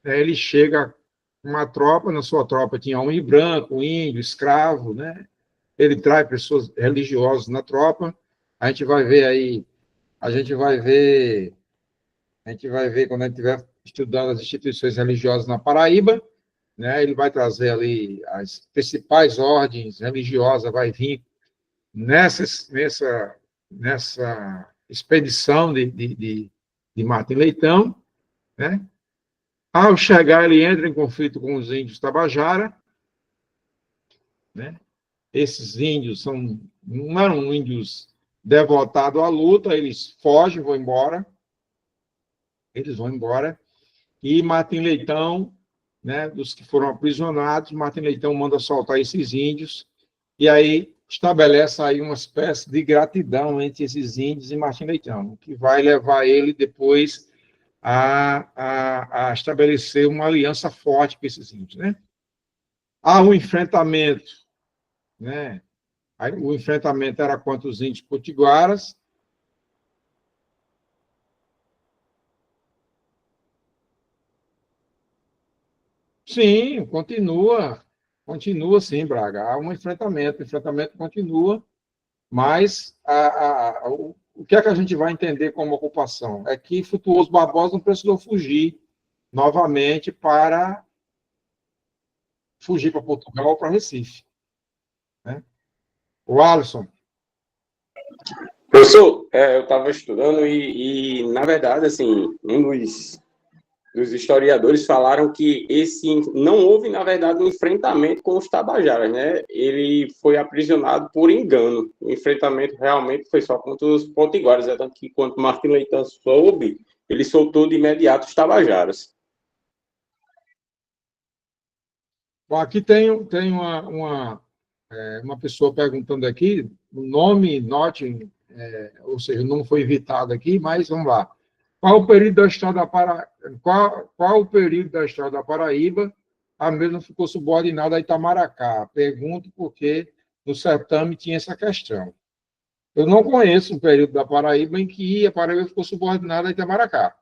Ele chega com uma tropa, na sua tropa tinha homem branco, índio, escravo, né? Ele traz pessoas religiosas na tropa. A gente vai ver aí, a gente vai ver quando a gente estiver estudando as instituições religiosas na Paraíba, né? Ele vai trazer ali as principais ordens religiosas, vai vir nessa expedição de Martim Leitão, né? Ao chegar, ele entra em conflito com os índios Tabajara, né? Esses índios não eram índios devotados à luta, eles fogem, vão embora, e Martim Leitão, né, dos que foram aprisionados, Martim Leitão manda soltar esses índios, e aí estabelece aí uma espécie de gratidão entre esses índios e Martim Leitão, que vai levar ele depois a estabelecer uma aliança forte com esses índios, né? Há um enfrentamento, né? Aí, o enfrentamento era contra os índios potiguaras. Sim, continua sim, Braga. Há um enfrentamento, o enfrentamento continua, mas o que é que a gente vai entender como ocupação? É que Frutuoso Barbosa não precisou fugir novamente para Portugal ou para Recife. Né? O Alisson. Professor, eu estava estudando na verdade, assim, um dos historiadores falaram que não houve, na verdade, um enfrentamento com os tabajaras, né? Ele foi aprisionado por engano. O enfrentamento realmente foi só contra os potiguaras, tanto que quando Martim Leitão soube, ele soltou de imediato os tabajaras. Bom, aqui tem uma pessoa perguntando aqui, o nome, note, ou seja, o nome foi evitado aqui, mas vamos lá. Qual o período da história da Paraíba? Qual o período da história da Paraíba a mesma ficou subordinada a Itamaracá? Pergunto porque no certame tinha essa questão. Eu não conheço um período da Paraíba em que a Paraíba ficou subordinada a Itamaracá.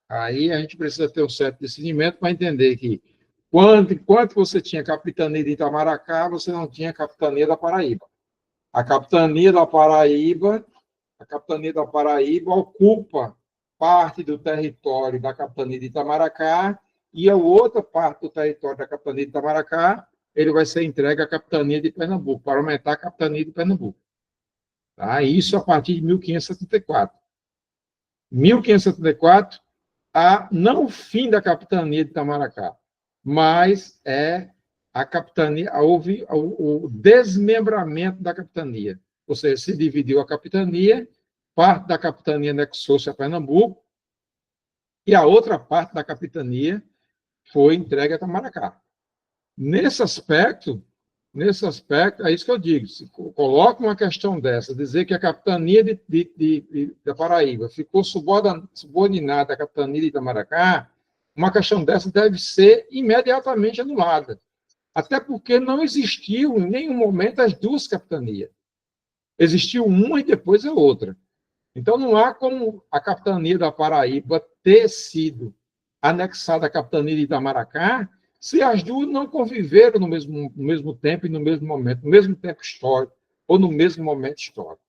Aí a gente precisa ter um certo discernimento para entender que enquanto você tinha capitania de Itamaracá, você não tinha capitania da Paraíba. A capitania da Paraíba ocupa parte do território da capitania de Itamaracá e a outra parte do território da capitania de Itamaracá, ele vai ser entregue à capitania de Pernambuco, para aumentar a capitania de Pernambuco. Tá? Isso a partir de 1574. 1574, não o fim da capitania de Itamaracá, mas a capitania, houve o desmembramento da capitania. Ou seja, se dividiu a capitania, parte da capitania anexou-se a Pernambuco, e a outra parte da capitania foi entregue a Itamaracá. Nesse aspecto, é isso que eu digo, se coloca uma questão dessa, dizer que a capitania da Paraíba ficou subordinada à capitania de Itamaracá, uma questão dessa deve ser imediatamente anulada. Até porque não existiu em nenhum momento as duas capitanias. Existiu uma e depois a outra. Então, não há como a capitania da Paraíba ter sido anexada à capitania de Itamaracá se as duas não conviveram no mesmo tempo e no mesmo momento, no mesmo tempo histórico ou no mesmo momento histórico.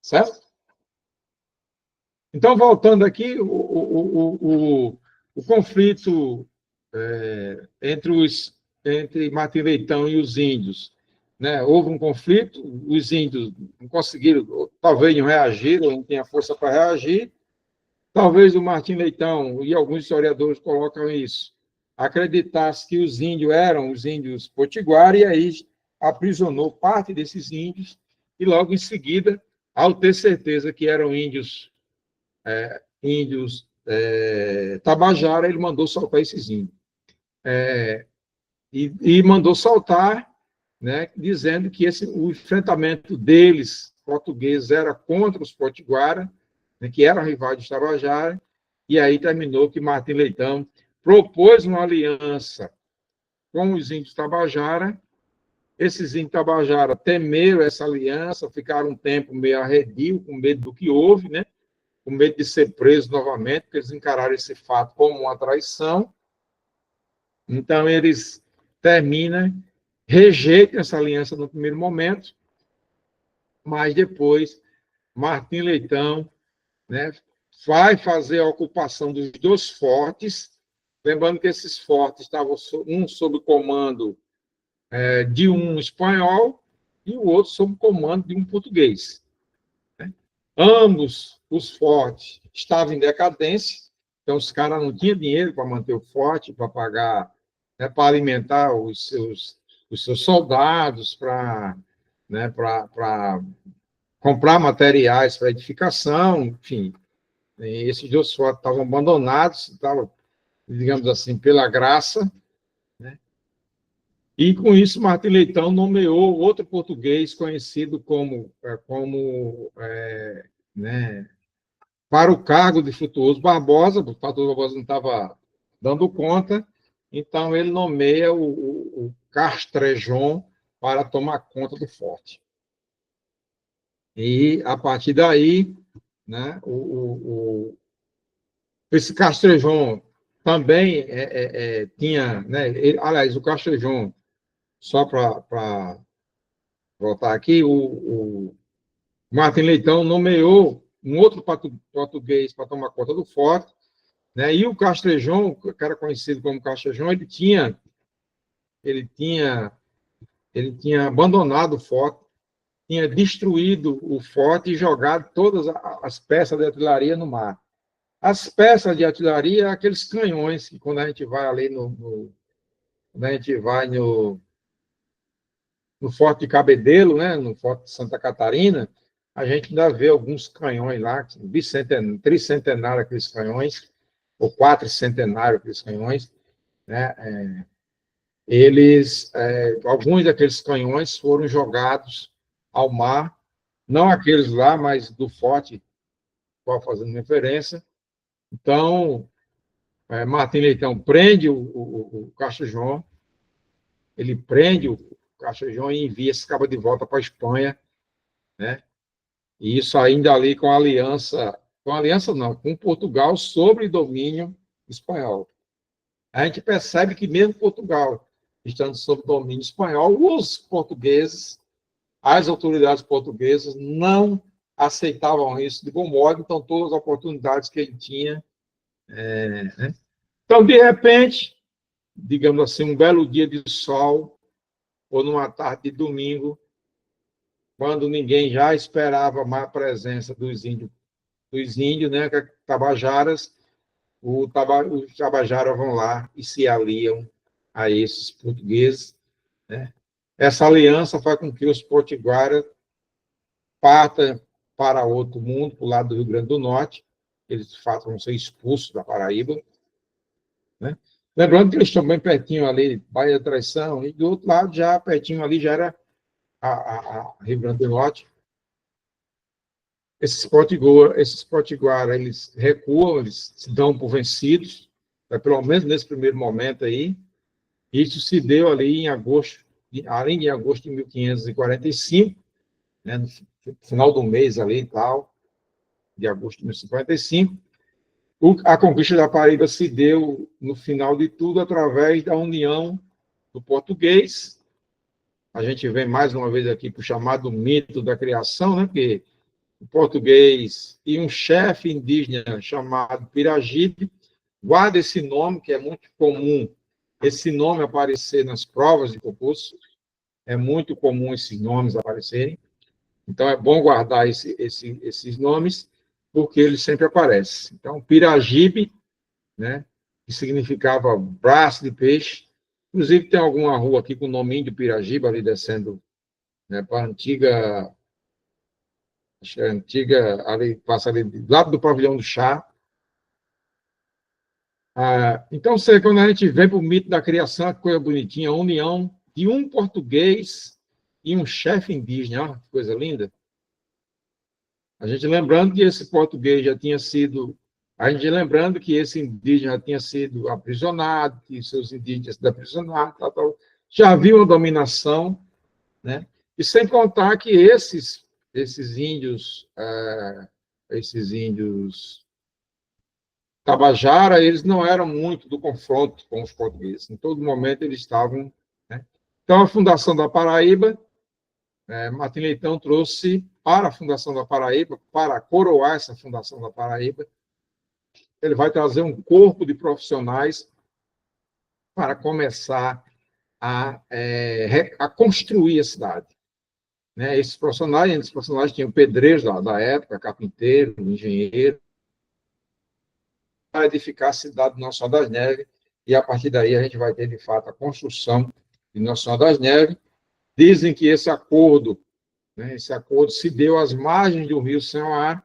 Certo? Então, voltando aqui, o conflito entre Martim Leitão e os índios, né? Houve um conflito, os índios não conseguiram, talvez não reagiram, não tinham força para reagir, talvez o Martim Leitão, e alguns historiadores colocam isso, acreditasse que os índios eram os índios potiguares, e aí aprisionou parte desses índios, e logo em seguida, ao ter certeza que eram índios Tabajara, ele mandou soltar esses índios. E mandou soltar, né, dizendo que o enfrentamento deles, portugueses, era contra os potiguara, né, que eram rivais de Tabajara, e aí terminou que Martim Leitão propôs uma aliança com os índios Tabajara. Esses índios Tabajara temeram essa aliança, ficaram um tempo meio arredio, com medo do que houve, né, com medo de ser preso novamente, porque eles encararam esse fato como uma traição. Então, eles rejeitam essa aliança no primeiro momento, mas depois Martim Leitão, né, vai fazer a ocupação dos dois fortes, lembrando que esses fortes estavam um sob comando de um espanhol e o outro sob comando de um português. Né? Ambos os fortes estavam em decadência, então os caras não tinham dinheiro para manter o forte, para pagar, né, para alimentar os seus soldados, para comprar materiais para edificação, enfim. E esses dois fortes estavam abandonados, estavam, digamos assim, pela graça, né? E, com isso, Martim Leitão nomeou outro português conhecido né, para o cargo de Frutuoso Barbosa, o Frutuoso Barbosa não estava dando conta, então ele nomeia o Castrejon para tomar conta do forte. E, a partir daí, né, esse Castrejon também tinha... Né, aliás, o Castrejon, só para voltar aqui, o Martim Leitão nomeou um outro português para tomar conta do forte, né, e o Castrejon, que era conhecido como Castrejon, ele tinha abandonado o forte, tinha destruído o forte e jogado todas as peças de artilharia no mar. As peças de artilharia, aqueles canhões que, quando a gente vai ali quando a gente vai no Forte de Cabedelo, né, no Forte de Santa Catarina, a gente ainda vê alguns canhões lá, tricentenários aqueles canhões, ou quatrocentenários aqueles canhões, né, alguns daqueles canhões foram jogados ao mar, não aqueles lá, mas do forte, qual fazendo referência. Então, Martim Leitão prende o Castrejon, ele prende o Castrejon e envia esse cabo de volta para a Espanha, né? E isso ainda ali com Portugal sobre domínio espanhol. A gente percebe que mesmo Portugal estando sob domínio espanhol, os portugueses, as autoridades portuguesas não aceitavam isso de bom modo, então todas as oportunidades que ele tinha, né, Então, de repente, digamos assim, um belo dia de sol, ou numa tarde de domingo, quando ninguém já esperava mais a presença dos índios, né, tabajaras, os tabajaras vão lá e se aliam a esses portugueses, né? Essa aliança faz com que os potiguaras partam para outro mundo, para o lado do Rio Grande do Norte, eles, de fato, vão ser expulsos da Paraíba, né? Lembrando que eles estão bem pertinho ali, Baía da Traição, e do outro lado, já pertinho ali, já era a Rio Grande do Norte. Esses potiguaras, eles recuam, eles se dão por vencidos, pelo menos nesse primeiro momento aí. Isso se deu ali em agosto, além de agosto de 1545, né, no final do mês ali e tal, de agosto de 1545. A conquista da Paraíba se deu, no final de tudo, através da união do português. A gente vem mais uma vez aqui para o chamado mito da criação, né, porque o português e um chefe indígena chamado Piragibe, guarda esse nome, que é muito comum esse nome aparecer nas provas de concurso, é muito comum esses nomes aparecerem, então é bom guardar esses nomes, porque eles sempre aparecem. Então, Piragibe, né, que significava braço de peixe, inclusive tem alguma rua aqui com o nominho de Piragibe, ali descendo, né, para a antiga, acho que é a antiga, ali, passa ali, do lado do pavilhão do chá. Então, quando a gente vem para o mito da criação, que coisa bonitinha, a união de um português e um chefe indígena, ó, que coisa linda. A gente lembrando que esse português já tinha sido, a gente lembrando que esse indígena já tinha sido aprisionado, que seus indígenas sido aprisionados, tal. Já havia uma dominação, né? E sem contar que esses índios Tabajara, eles não eram muito do confronto com os portugueses. Em todo momento eles estavam, né? Então, a fundação da Paraíba, Martim Leitão trouxe para a fundação da Paraíba, para coroar essa fundação da Paraíba, ele vai trazer um corpo de profissionais para começar a construir a cidade, né? Esses profissionais tinham pedreiros da época, carpinteiro, engenheiro, para edificar a cidade de Nossa Senhora das Neves, e a partir daí a gente vai ter, de fato, a construção de Nossa Senhora das Neves. Dizem que esse acordo se deu às margens do rio Senhoar,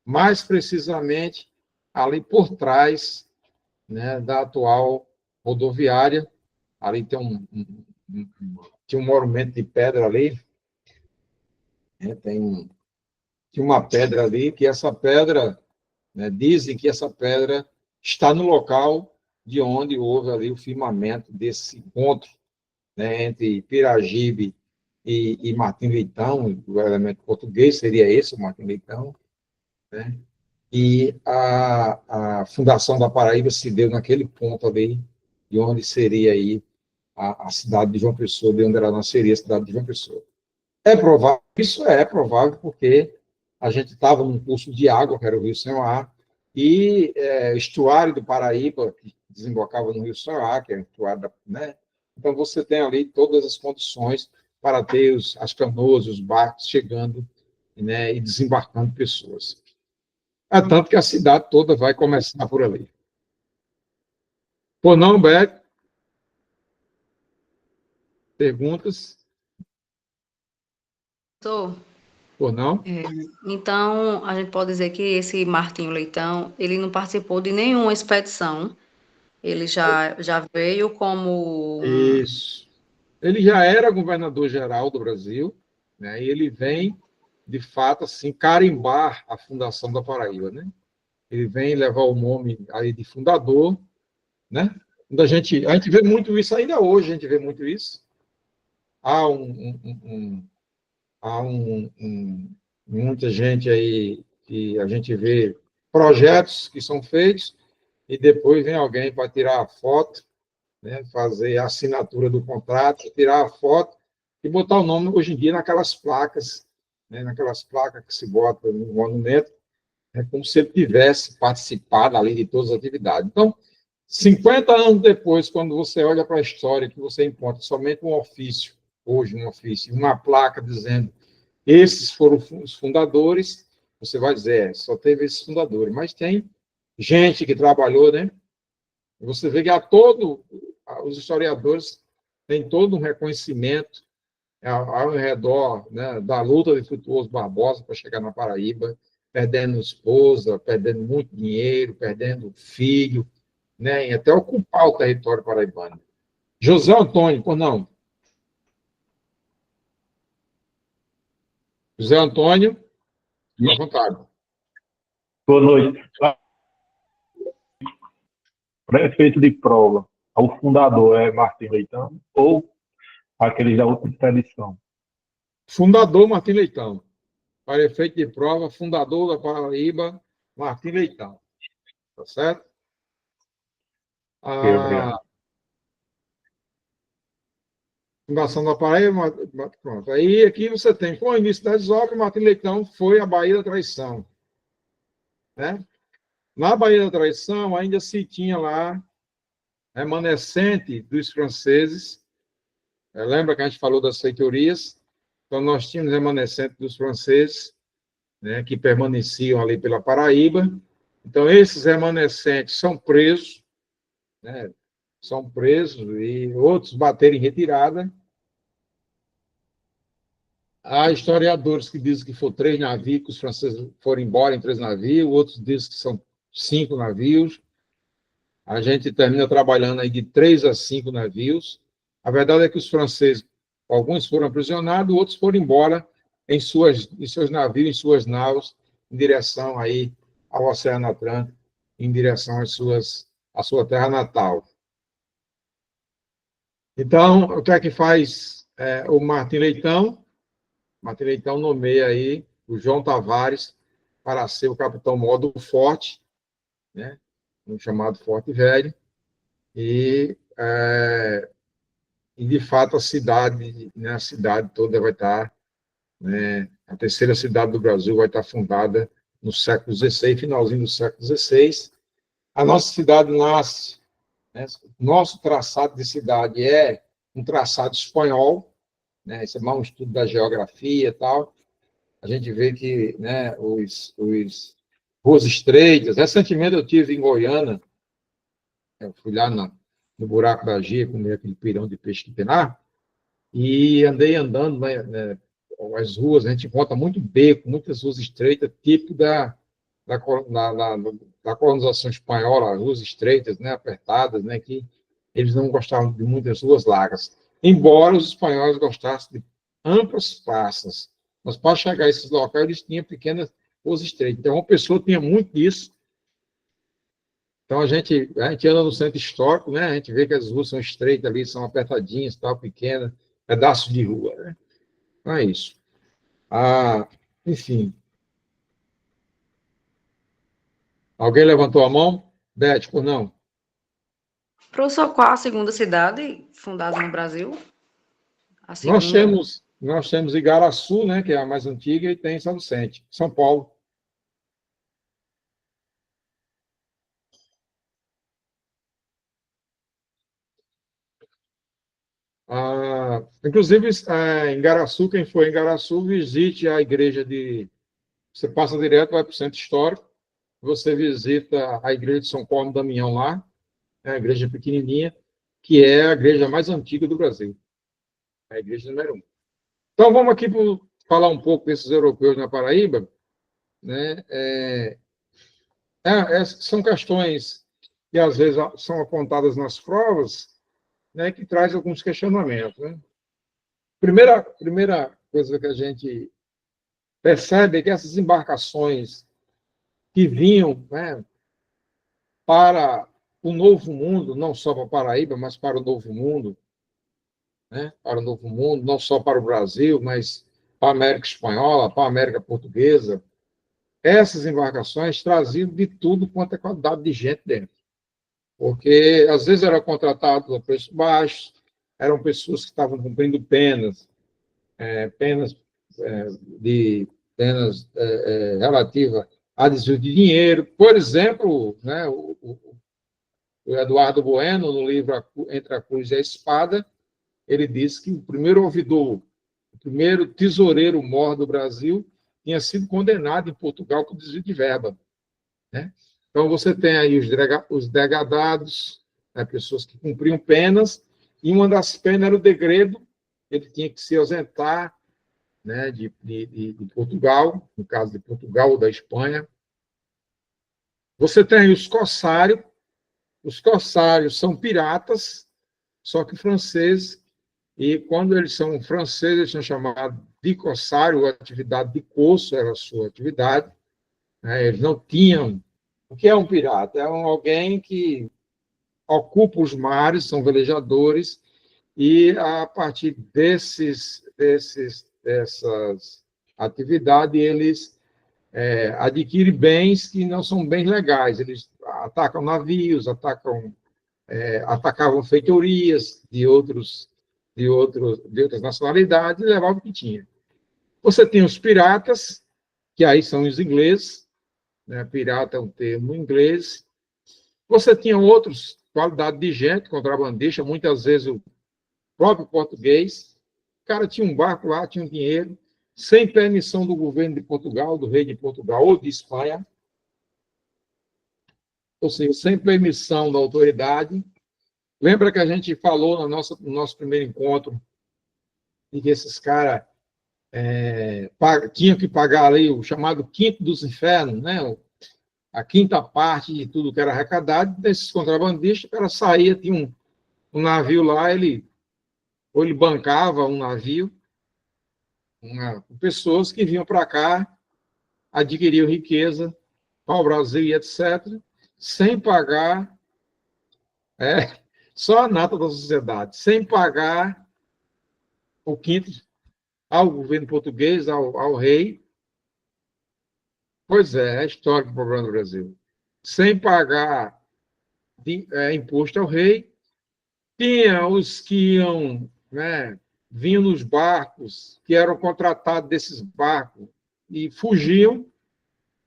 mais precisamente ali por trás, né, da atual rodoviária. Ali tem tinha um monumento de pedra ali, né, tinha uma pedra ali, que essa pedra, né, dizem que essa pedra está no local de onde houve ali o firmamento desse encontro, né, entre Piragibe e Martim Leitão. O elemento português seria esse, o Martim Leitão, né? E a fundação da Paraíba se deu naquele ponto ali, de onde seria aí a cidade de João Pessoa, de onde ela nasceria a cidade de João Pessoa. É provável, isso é provável, porque a gente estava num curso de água, que era o Rio Senhoar, e o estuário do Paraíba, que desembocava no Rio Senhoar, que é o estuário, né? Então, você tem ali todas as condições para ter as canoas, os barcos chegando, né, e desembarcando pessoas. É tanto que a cidade toda vai começar por ali. Por não, Beto? Perguntas? Sou. Por não? Então, a gente pode dizer que esse Martinho Leitão, ele não participou de nenhuma expedição, ele já veio como... Isso. Ele já era governador-geral do Brasil, né, e ele vem, de fato, assim, carimbar a fundação da Paraíba, né? Ele vem levar o nome aí de fundador, né? A gente vê muito isso ainda hoje, a gente vê muito isso. Há muita gente aí que a gente vê projetos que são feitos e depois vem alguém para tirar a foto, né, fazer a assinatura do contrato, tirar a foto e botar o nome, hoje em dia, naquelas placas, né, naquelas placas que se bota no monumento, é como se ele tivesse participado ali de todas as atividades. Então, 50 anos depois, quando você olha para a história, que você encontra somente um ofício, hoje um ofício, uma placa dizendo esses foram os fundadores, você vai dizer, só teve esses fundadores, mas tem gente que trabalhou, né? Você vê que os historiadores têm todo um reconhecimento ao redor, né, da luta de Frutuoso Barbosa para chegar na Paraíba, perdendo esposa, perdendo muito dinheiro, perdendo filho, né, e até ocupar o território paraibano. José Antônio, por não. José Antônio, à vontade. Boa noite. Prefeito de prova, o fundador é Martim Leitão ou aqueles da outra expedição? Fundador Martim Leitão. Para efeito de prova, fundador da Paraíba, Martim Leitão. Tá certo? A fundação da Paraíba, pronto. Aí aqui você tem, com o início das obras, Martim Leitão foi a Baía da Traição. Né? Na Baía da Traição, ainda se tinha lá remanescente dos franceses. Lembra que a gente falou das feitorias? Então, nós tínhamos remanescente dos franceses, né, que permaneciam ali pela Paraíba. Então, esses remanescentes são presos, né, e outros bateram em retirada. Há historiadores que dizem que foram 3 navios, que os franceses foram embora em 3 navios, outros dizem que são 5 navios. A gente termina trabalhando aí de 3 a 5 navios. A verdade é que os franceses, alguns foram aprisionados, outros foram embora em seus navios, em suas naus, em direção aí ao Oceano Atlântico, em direção à sua terra natal. Então, o que é que faz o Martim Leitão? Martim Leitão nomeia aí o João Tavares para ser o capitão-mor do forte, né, um chamado Forte Velho, e de fato a cidade, né, a cidade toda vai estar, né, a terceira cidade do Brasil vai estar fundada no século XVI, finalzinho do século XVI. A nossa cidade nasce, né, nosso traçado de cidade é um traçado espanhol, né, isso é mais um estudo da geografia e tal. A gente vê que, né, os ruas estreitas. Recentemente eu estive em Goiânia, eu fui lá no Buraco da Gia, comer aquele pirão de peixe que tem lá, e andei andando, né, as ruas, a gente encontra muito beco, muitas ruas estreitas, típico da colonização espanhola, ruas estreitas, né, apertadas, né, que eles não gostavam de muitas ruas largas, embora os espanhóis gostassem de amplas praças. Mas para chegar a esses locais, eles tinham pequenas ruas estreitas. Então, uma pessoa tinha muito disso. Então, a gente anda no centro histórico, né, a gente vê que as ruas são estreitas ali, são apertadinhas, tal, pequenas, pedaços de rua, né? Então, é isso. Enfim. Alguém levantou a mão? Beth, por não? Professor, qual a segunda cidade fundada no Brasil? A segunda? Nós temos Igaraçu, né, que é a mais antiga, e tem São Vicente, São Paulo. Inclusive, em Igaraçu, quem for em Igaraçu, visite a igreja Você passa direto, vai para o centro histórico, você visita a igreja de São Paulo Damião lá, é a igreja pequenininha, que é a igreja mais antiga do Brasil, a igreja número 1. Então, vamos aqui falar um pouco desses europeus na Paraíba, né? São questões que, às vezes, são apontadas nas provas, né, que traz alguns questionamentos. Né? Primeira coisa que a gente percebe é que essas embarcações que vinham, né, para o Novo Mundo, não só para a Paraíba, mas para o Novo Mundo, né, para o Novo Mundo, não só para o Brasil, mas para a América Espanhola, para a América Portuguesa, essas embarcações traziam de tudo quanto é quantidade de gente dentro. Porque, às vezes, eram contratados a preço baixo, eram pessoas que estavam cumprindo penas relativas a desvio de dinheiro. Por exemplo, né, o Eduardo Bueno, no livro Entre a Cruz e a Espada, ele diz que o primeiro ouvidor, o primeiro tesoureiro mor do Brasil, tinha sido condenado em Portugal por desvio de verba, né? Então, você tem aí os degadados, né, pessoas que cumpriam penas, e uma das penas era o degredo, ele tinha que se ausentar, né, de Portugal, no caso de Portugal ou da Espanha. Você tem aí os corsários são piratas, só que franceses, e quando eles são franceses, eles são chamados de corsário, a atividade de corso era a sua atividade, né, eles não tinham... O que é um pirata? É alguém que ocupa os mares, são velejadores, e a partir dessas atividades, eles adquirem bens que não são bens legais. Eles atacam navios, atacavam feitorias de outras nacionalidades e levavam o que tinha. Você tem os piratas, que aí são os ingleses, né? Pirata é um termo inglês. Você tinha outros, qualidade de gente, contrabandista, muitas vezes o próprio português. O cara tinha um barco lá, tinha um dinheiro, sem permissão do governo de Portugal, do rei de Portugal ou de Espanha, ou seja, sem permissão da autoridade. Lembra que a gente falou no nosso primeiro encontro de que esses caras tinham que pagar ali o chamado quinto dos infernos, né? A quinta parte de tudo que era arrecadado desses contrabandistas. O cara saía, tinha um navio lá, ou ele bancava um navio, pessoas que vinham para cá, adquiriam riqueza para o Brasil e etc., sem pagar, só a nata da sociedade, sem pagar o quinto ao governo português, ao rei. Pois é histórico o problema do Brasil. Sem pagar imposto ao rei. Tinha os que iam, né, vinham nos barcos, que eram contratados desses barcos, e fugiam.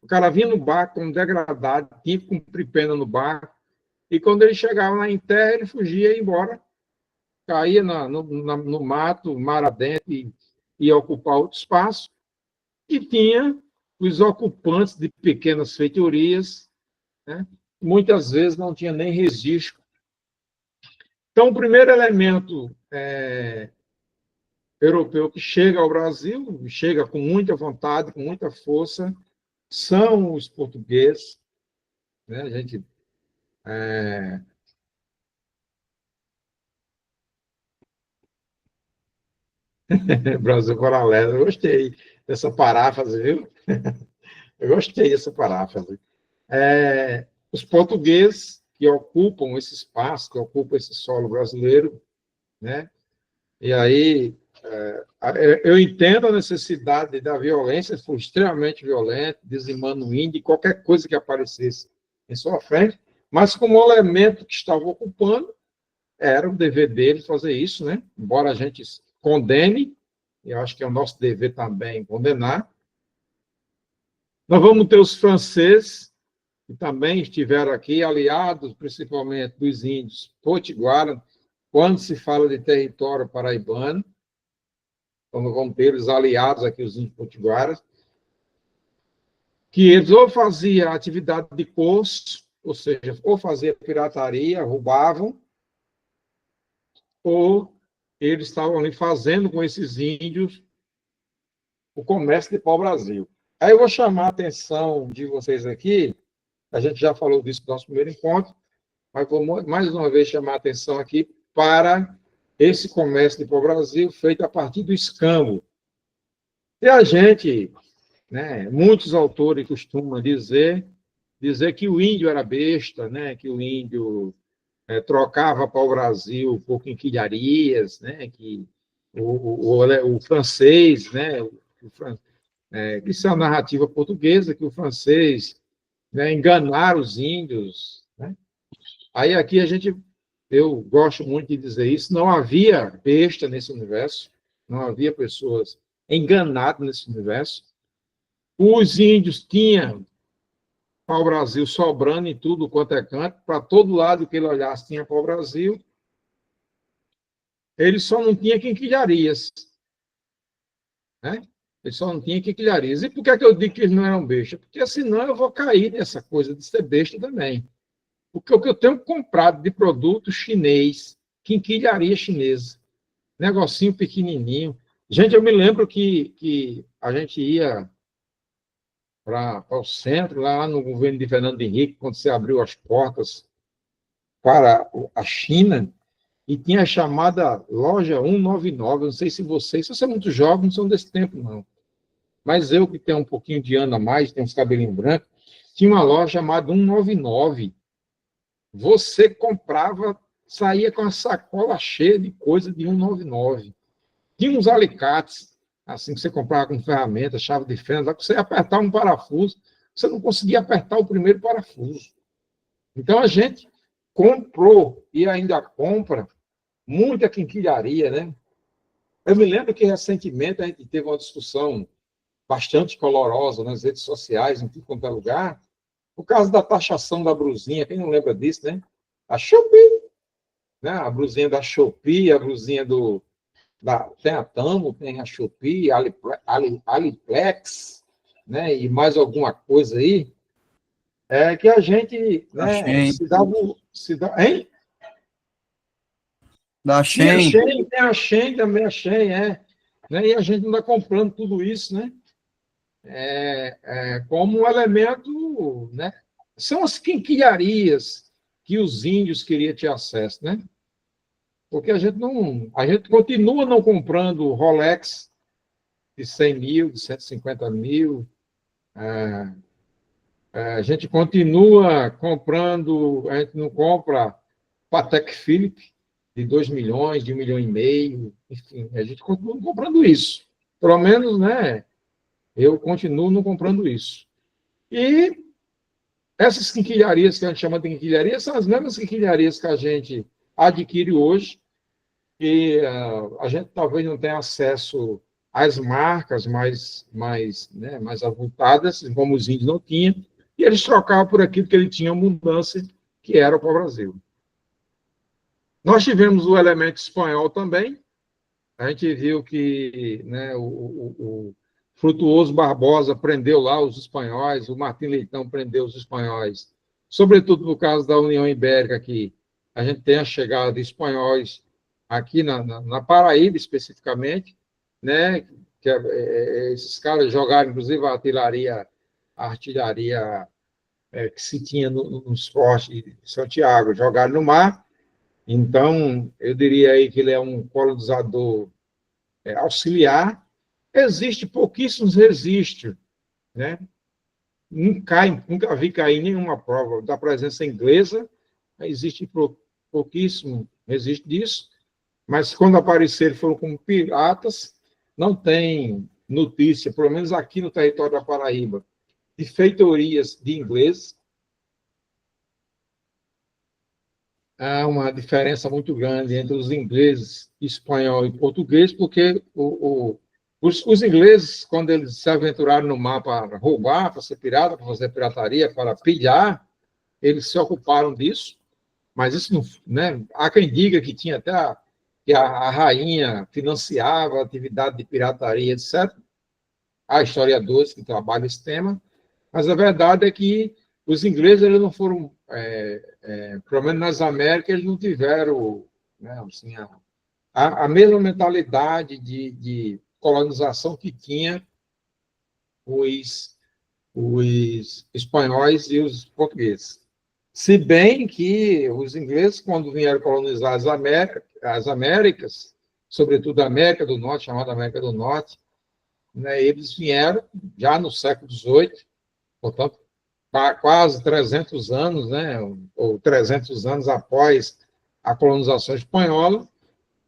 O cara vinha no barco como degradado, tinha que cumprir pena no barco, e quando ele chegava lá em terra, ele fugia e ia embora. Caía no mato, mar adentro, e ia ocupar outro espaço. E tinha os ocupantes de pequenas feitorias, né? Muitas vezes não tinha nem registro. Então, o primeiro elemento europeu que chega ao Brasil, chega com muita vontade, com muita força, são os portugueses, né? A gente Brasil paralelo. Eu gostei dessa paráfrase, viu? Eu gostei dessa paráfrase. Os portugueses que ocupam esse espaço, que ocupam esse solo brasileiro, né? E aí eu entendo a necessidade da violência, foi extremamente violento, dizimando o índio, qualquer coisa que aparecesse em sua frente, mas como elemento que estava ocupando, era o dever deles fazer isso, né? Embora a gente condene, e eu acho que é o nosso dever também condenar. Nós vamos ter os franceses, que também estiveram aqui, aliados principalmente dos índios potiguaras, quando se fala de território paraibano. Então, nós vamos ter os aliados aqui, os índios potiguaras, que eles ou faziam atividade de corso, ou seja, ou faziam pirataria, roubavam, ou eles estavam ali fazendo com esses índios o comércio de pau-brasil. Aí eu vou chamar a atenção de vocês aqui, a gente já falou disso no nosso primeiro encontro, mas vou mais uma vez chamar a atenção aqui para esse comércio de pau-brasil feito a partir do escambo. E a gente, né, muitos autores costumam dizer que o índio era besta, né, que o índio trocava pau-brasil por quinquilharias, né, que o francês, né, isso é uma narrativa portuguesa, que o francês, né, enganaram os índios, né? Aí aqui eu gosto muito de dizer isso, não havia besta nesse universo, não havia pessoas enganadas nesse universo. Os índios pau-brasil sobrando em tudo quanto é canto, para todo lado que ele olhasse tinha pau-brasil. Ele só não tinha quinquilharias, né? Ele só não tinha quinquilharias. E por que é que eu digo que eles não eram bestas? Porque senão eu vou cair nessa coisa de ser besta também. Porque o que eu tenho comprado de produto chinês, quinquilharia chinesa, negocinho pequenininho. Gente, eu me lembro que a gente ia para o centro, lá no governo de Fernando Henrique, quando você abriu as portas para a China, e tinha a chamada loja 199. Eu não sei se vocês são muito jovens, não são desse tempo, não. Mas eu, que tenho um pouquinho de ano a mais, tenho uns cabelinhos brancos, tinha uma loja chamada 199. Você comprava, saía com a sacola cheia de coisa de 199. Tinha uns alicates, assim, que você comprava com ferramenta, chave de fenda, lá que você ia apertar um parafuso, você não conseguia apertar o primeiro parafuso. Então, a gente comprou e ainda compra muita quinquilharia, né? Eu me lembro que, recentemente, a gente teve uma discussão bastante colorosa nas redes sociais, em tudo quanto é lugar, por causa da taxação da blusinha. Quem não lembra disso, né? A Shopee, né? A blusinha da Shopee, a blusinha tem a Tamo, tem a Shopee, Aliplex, né? E mais alguma coisa aí, que a gente, né, se dá, hein? Da Shein. Tem a Shein também, a Shein, né? E a gente não está comprando tudo isso, né? Como um elemento, né? São as quinquilharias que os índios queriam ter acesso, né? Porque a gente continua não comprando Rolex de 100 mil, de 150 mil. A gente continua comprando, a gente não compra Patek Philippe de 2 milhões, de 1,5 milhão, enfim, a gente continua comprando isso. Pelo menos, né? Eu continuo não comprando isso. E essas quinquilharias que a gente chama de quinquilharias são as mesmas quinquilharias que a gente adquire hoje, e a gente talvez não tenha acesso às marcas mais avultadas, como os índios não tinham, e eles trocavam por aquilo que ele tinha abundância, que era o pau-brasil. Nós tivemos o elemento espanhol também. A gente viu que, né, o Frutuoso Barbosa prendeu lá os espanhóis, o Martim Leitão prendeu os espanhóis, sobretudo no caso da União Ibérica, que a gente tem a chegada de espanhóis aqui na Paraíba, especificamente, né, que esses caras jogaram, inclusive, a artilharia que se tinha nos fortes de Santiago, jogaram no mar. Então, eu diria aí que ele é um colonizador auxiliar. Existe pouquíssimos registros, né? Nunca vi cair nenhuma prova da presença inglesa. Existe pouquíssimo registro disso, mas quando apareceram foram como piratas. Não tem notícia, pelo menos aqui no território da Paraíba, de feitorias de ingleses. Há uma diferença muito grande entre os ingleses, espanhol e português, porque os ingleses, quando eles se aventuraram no mar para roubar, para ser pirata, para fazer pirataria, para pilhar, eles se ocuparam disso, mas isso não, né? Há quem diga que tinha até que a rainha financiava a atividade de pirataria, etc. Há historiadores que trabalham esse tema, mas a verdade é que os ingleses eles não foram, pelo menos nas Américas, eles não tiveram, né, assim, a mesma mentalidade de colonização que tinha os espanhóis e os portugueses. Se bem que os ingleses, quando vieram colonizar as Américas, sobretudo a América do Norte, chamada América do Norte, né, eles vieram já no século XVIII, portanto, quase 300 anos, né, ou 300 anos após a colonização espanhola,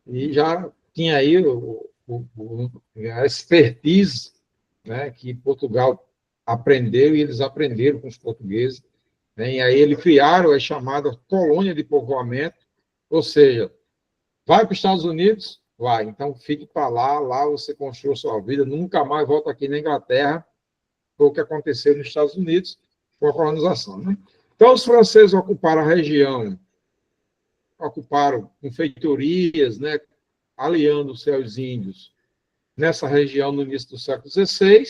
e já tinha aí a expertise, né, que Portugal aprendeu, e eles aprenderam com os portugueses, né, e aí eles criaram a chamada colônia de povoamento, ou seja, vai para os Estados Unidos? Vai, então fique para lá você construiu sua vida, nunca mais volta aqui na Inglaterra. Foi o que aconteceu nos Estados Unidos, com a colonização, né? Então, os franceses ocuparam a região, ocuparam com feitorias, né, aliando-se aos índios nessa região no início do século XVI,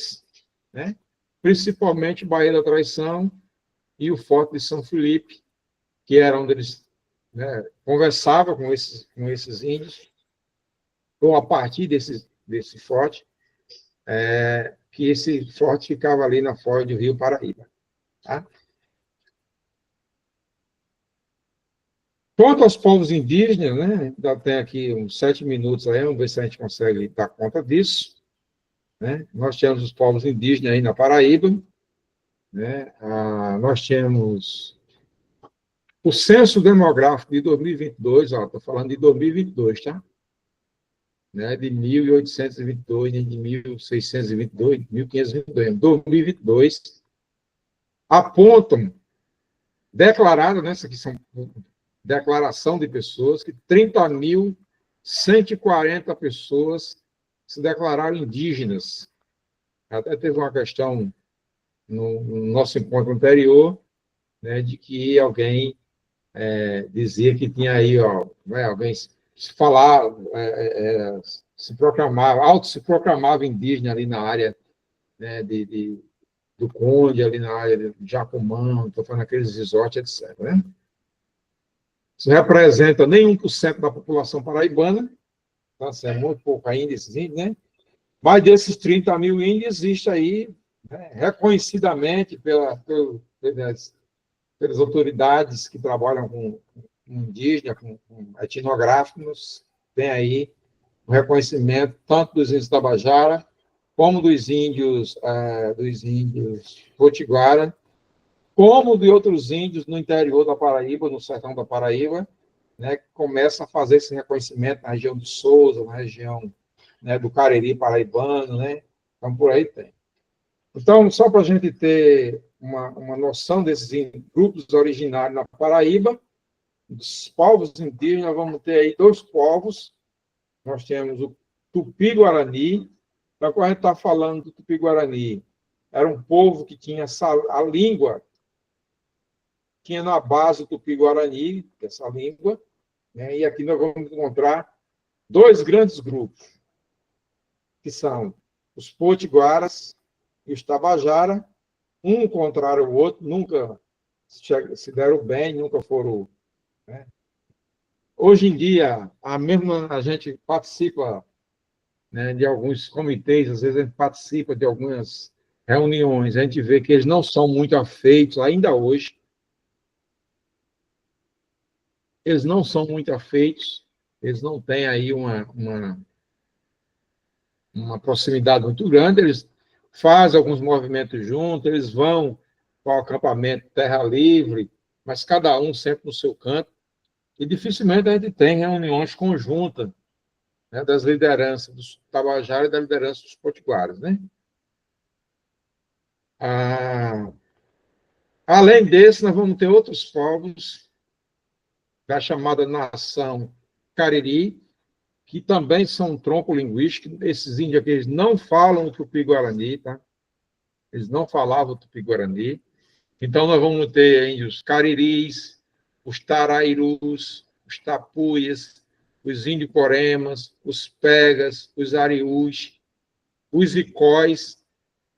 né, principalmente Baía da Traição e o Forte de São Felipe, que era onde eles, né, conversavam com esses índios, ou a partir desse forte, que esse forte ficava ali na foz do Rio Paraíba. Tá? Quanto aos povos indígenas, né, ainda tem aqui uns 7 minutos aí, vamos ver se a gente consegue dar conta disso. Né? Nós temos os povos indígenas aí na Paraíba, né? Nós temos o censo demográfico de 2022, estou falando de 2022, tá? Né? De 1822, de 1622, 1522, 2022, apontam, declarado, né, isso aqui são declaração de pessoas, que 30.140 pessoas se declararam indígenas. Até teve uma questão no nosso encontro anterior, né, de que alguém dizia que tinha aí, ó, né, alguém se proclamava, se proclamava indígena ali na área, né, do Conde, ali na área de Jacumã, estou falando aqueles resorts, etc. Né? Isso representa nem 1% da população paraibana, tá? É muito pouco ainda esses índios, né? Mas desses 30 mil índios, existe aí, né, reconhecidamente pelas autoridades que trabalham com indígena, com etnográficos, tem aí o reconhecimento tanto dos índios Tabajara, como dos índios Potiguara, como de outros índios no interior da Paraíba, no sertão da Paraíba, né, que começam a fazer esse reconhecimento na região de Sousa, na região, né, do Cariri paraibano, né? Então, por aí tem. Então, só para a gente ter uma noção desses grupos originários na Paraíba, dos povos indígenas, vamos ter aí 2 povos. Nós temos o Tupi-Guarani. Então, quando a gente está falando do Tupi-Guarani, era um povo que tinha a língua, tinha na base o Tupi-Guarani, essa língua, né? E aqui nós vamos encontrar 2 grandes grupos, que são os Potiguaras e os Tabajara, um contrário ao outro, nunca se deram bem, nunca foram... Né? Hoje em dia, a gente participa, né, de alguns comitês, às vezes a gente participa de algumas reuniões, a gente vê que eles não são muito afeitos, ainda hoje, eles não são muito afeitos, eles não têm aí uma proximidade muito grande, eles fazem alguns movimentos juntos, eles vão para o acampamento Terra Livre, mas cada um sempre no seu canto, e dificilmente a gente tem reuniões conjuntas, né, das lideranças dos Tabajara e da liderança dos Potiguaras, né? Além desse, nós vamos ter outros povos da chamada nação Cariri, que também são um tronco linguístico. Esses índios aqui, eles não falam o Tupi-Guarani, tá? Eles não falavam o Tupi-Guarani. Então, nós vamos ter índios cariris, os tarairus, os tapuias, os índio-coremas, os pegas, os ariús, os icóis,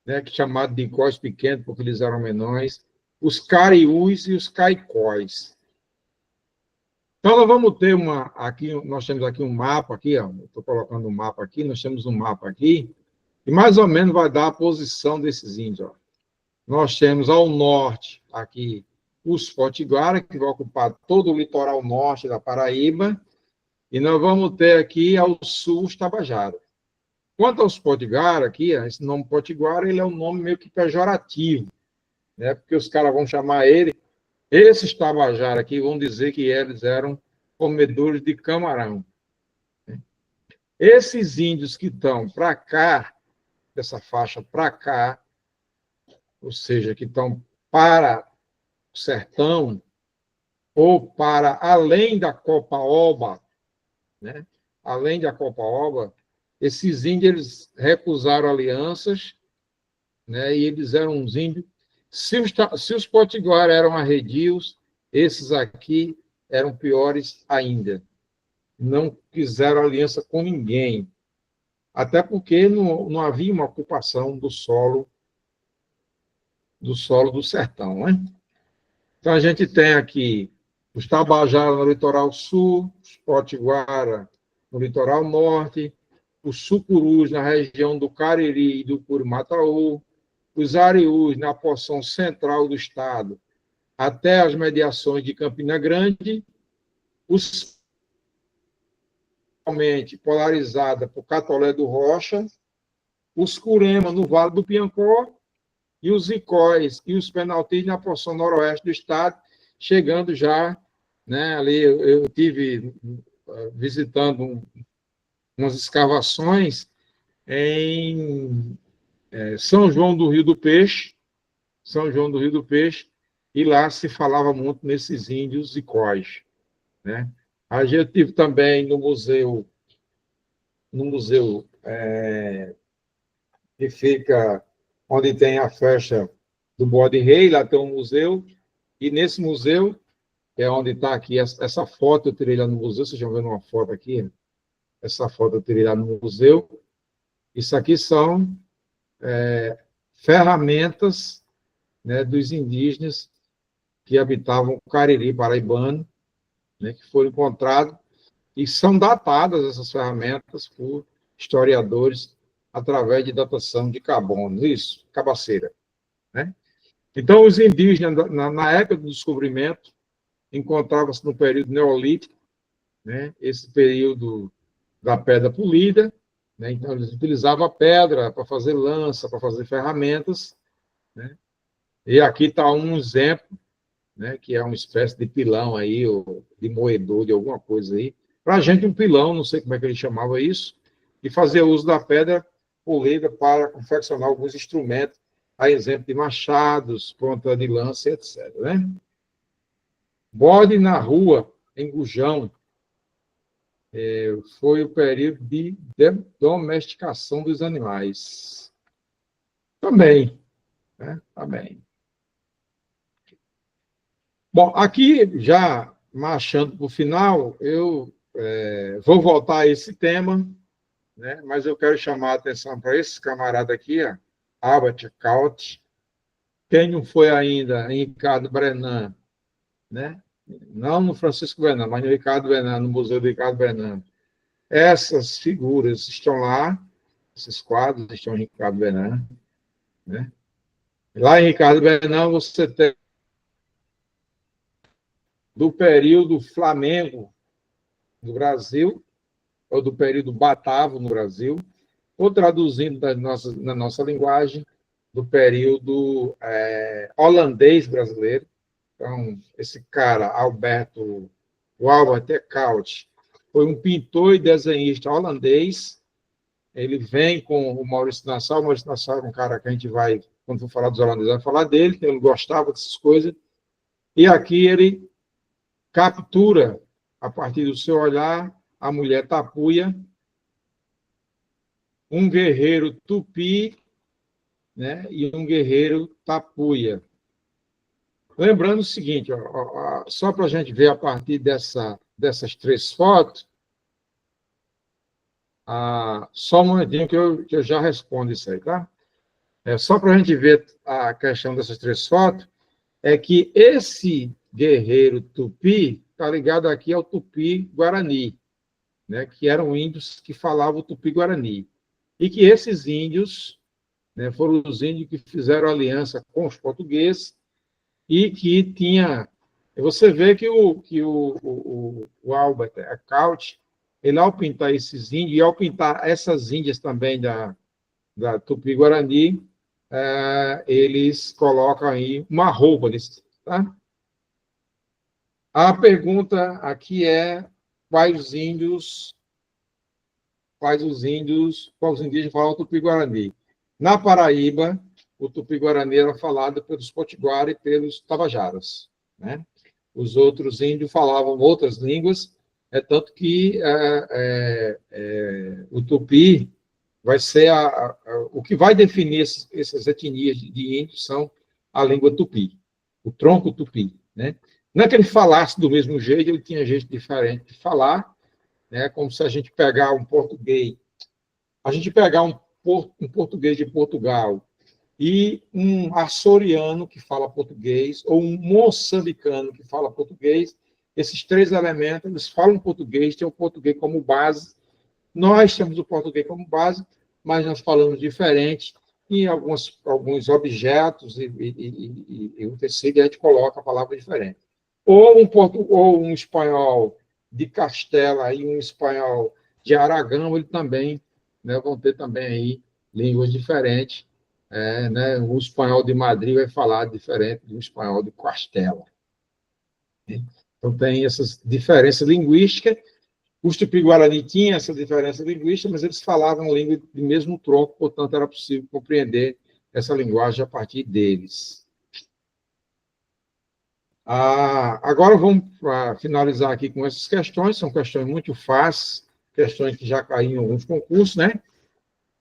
né, que chamados de icóis pequenos, porque eles eram menores, os cariús e os caicóis. Então, nós vamos ter aqui, nós temos aqui um mapa, aqui, estou colocando um mapa aqui, nós temos um mapa aqui, e mais ou menos vai dar a posição desses índios. Ó. Nós temos ao norte, aqui, os Potiguara, que vão ocupar todo o litoral norte da Paraíba, e nós vamos ter aqui ao sul os Tabajara. Quanto aos Potiguara, aqui, esse nome Potiguara, ele é um nome meio que pejorativo, né? Porque os caras vão chamar esses Tabajara aqui vão dizer que eles eram comedores de camarão. Esses índios que estão para cá, dessa faixa para cá, ou seja, que estão para o sertão, ou para além da Copaoba, né? Além da Copaoba, esses índios eles recusaram alianças, né? E eles eram uns índios Se os potiguaras eram arredios, esses aqui eram piores ainda. Não quiseram aliança com ninguém, até porque não havia uma ocupação do solo do sertão, né? Então, a gente tem aqui os Tabajara no litoral sul, os Potiguara no litoral norte, os Sucurus na região do Cariri e do Curimataú, os Ariús na porção central do estado, até as mediações de Campina Grande, os polarizada por Catolé do Rocha, os Curema no Vale do Piancó, e os Icóis e os Penaltis na porção noroeste do estado, chegando já, né, ali eu tive visitando umas escavações em São João do Rio do Peixe, e lá se falava muito nesses índios Icóis, né? A gente tive também no museu que fica onde tem a festa do Bode Rei, lá tem um museu, e nesse museu, que é onde está aqui, essa foto eu tirei lá no museu, vocês estão vendo uma foto aqui? Essa foto eu tirei lá no museu. Isso aqui são ferramentas, né, dos indígenas que habitavam o Cariri paraibano, né, que foram encontrados, e são datadas essas ferramentas por historiadores através de datação de carbono, isso, cabaceira, né? Então, os indígenas, na época do descobrimento, encontravam-se no período neolítico, né? Esse período da pedra polida, né? Então, eles utilizavam a pedra para fazer lança, para fazer ferramentas, né? E aqui está um exemplo, né, que é uma espécie de pilão aí, ou de moedor, de alguma coisa aí. Para a gente, um pilão, não sei como é que ele chamava isso, e fazer uso da pedra polida para confeccionar alguns instrumentos, a exemplo de machados, ponta de lança, etc. Né? Bode na rua, em Gujão, foi o período de domesticação dos animais. Também, né? Também. Bom, aqui, já marchando para o final, eu vou voltar a esse tema, né? Mas eu quero chamar a atenção para esse camarada aqui, ó, Albert Caut. Quem não foi ainda em Ricardo Brenan, né? Não no Francisco Brenan, mas no Ricardo Brenan, no Museu do Ricardo Brenan. Essas figuras estão lá, esses quadros estão em Ricardo Brenan, né? Lá em Ricardo Brenan você tem do período Flamengo no Brasil, ou do período Batavo no Brasil, ou traduzindo na nossa linguagem, do período holandês brasileiro. Então, esse cara, Albert Caut, foi um pintor e desenhista holandês. Ele vem com o Maurício Nassau. O Maurício Nassau é um cara que a gente vai, quando for falar dos holandeses, vai falar dele, ele gostava dessas coisas. E aqui ele captura, a partir do seu olhar, a mulher tapuia, um guerreiro tupi, né, e um guerreiro tapuia. Lembrando o seguinte, só para a gente ver a partir dessas três fotos, só um momentinho que eu já respondo isso aí, tá? Só para a gente ver a questão dessas três fotos, é que esse guerreiro tupi está ligado aqui ao tupi-guarani, né, que eram índios que falavam tupi-guarani. E que esses índios, né, foram os índios que fizeram aliança com os portugueses e que tinha... Você vê que o Albert Caut, ele, ao pintar esses índios, e ao pintar essas índias também da Tupi-Guarani, eles colocam aí uma roupa nesse, tá? A pergunta aqui é quais indígenas falam Tupi-Guarani? Na Paraíba, o Tupi-Guarani era falado pelos Potiguara e pelos Tabajaras, né? Os outros índios falavam outras línguas, tanto que o Tupi vai ser o que vai definir essas etnias de índios são a língua tupi, o tronco tupi, né? Não é que ele falasse do mesmo jeito, ele tinha jeito diferente de falar, né? Como se a gente pegar um português, um português de Portugal e um açoriano que fala português, ou um moçambicano que fala português, esses três elementos, eles falam português, têm o português como base, nós temos o português como base, mas nós falamos diferente em alguns objetos e o tecido, a gente coloca a palavra diferente. Ou um espanhol de Castela e um espanhol de Aragão, ele também, né, vão ter também aí línguas diferentes. Né, o espanhol de Madrid vai falar diferente do espanhol de Castela. Então, tem essas diferenças linguísticas. Os Tupi-Guarani tinham essa diferença linguística, mas eles falavam língua do mesmo tronco, portanto, era possível compreender essa linguagem a partir deles. Agora, vamos finalizar aqui com essas questões. São questões muito fáceis, questões que já caíram em alguns concursos, né?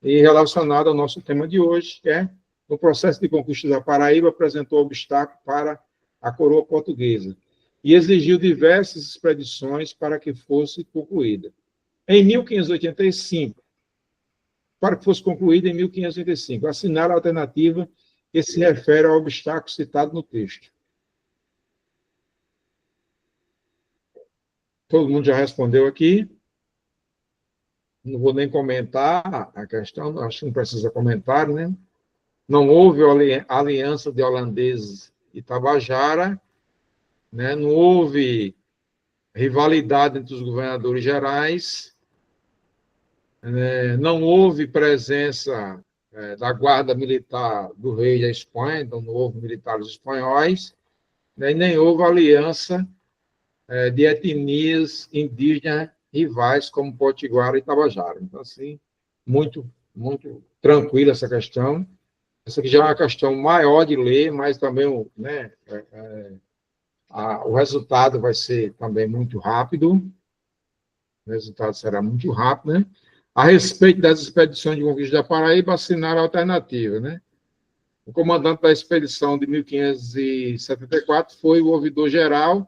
E relacionado ao nosso tema de hoje, que é o processo de conquista da Paraíba apresentou obstáculo para a coroa portuguesa e exigiu diversas expedições para que fosse concluída. Em 1585, para que fosse concluída em 1585, assinaram a alternativa que se refere ao obstáculo citado no texto. Todo mundo já respondeu aqui. Não vou nem comentar a questão, acho que não precisa comentário, né? Não houve aliança de holandeses e Tabajara, né? Não houve rivalidade entre os governadores gerais, né? Não houve presença da guarda militar do rei da Espanha, então não houve militares espanhóis, né? E nem houve aliança de etnias indígenas rivais como Potiguara e Tabajara. Então, assim, muito, muito tranquila essa questão. Essa aqui já é uma questão maior de ler, mas também, né, o resultado vai ser também muito rápido. O resultado será muito rápido, né? A respeito das expedições de conquista da Paraíba, assinaram a alternativa, né? O comandante da expedição de 1574 foi o ouvidor-geral,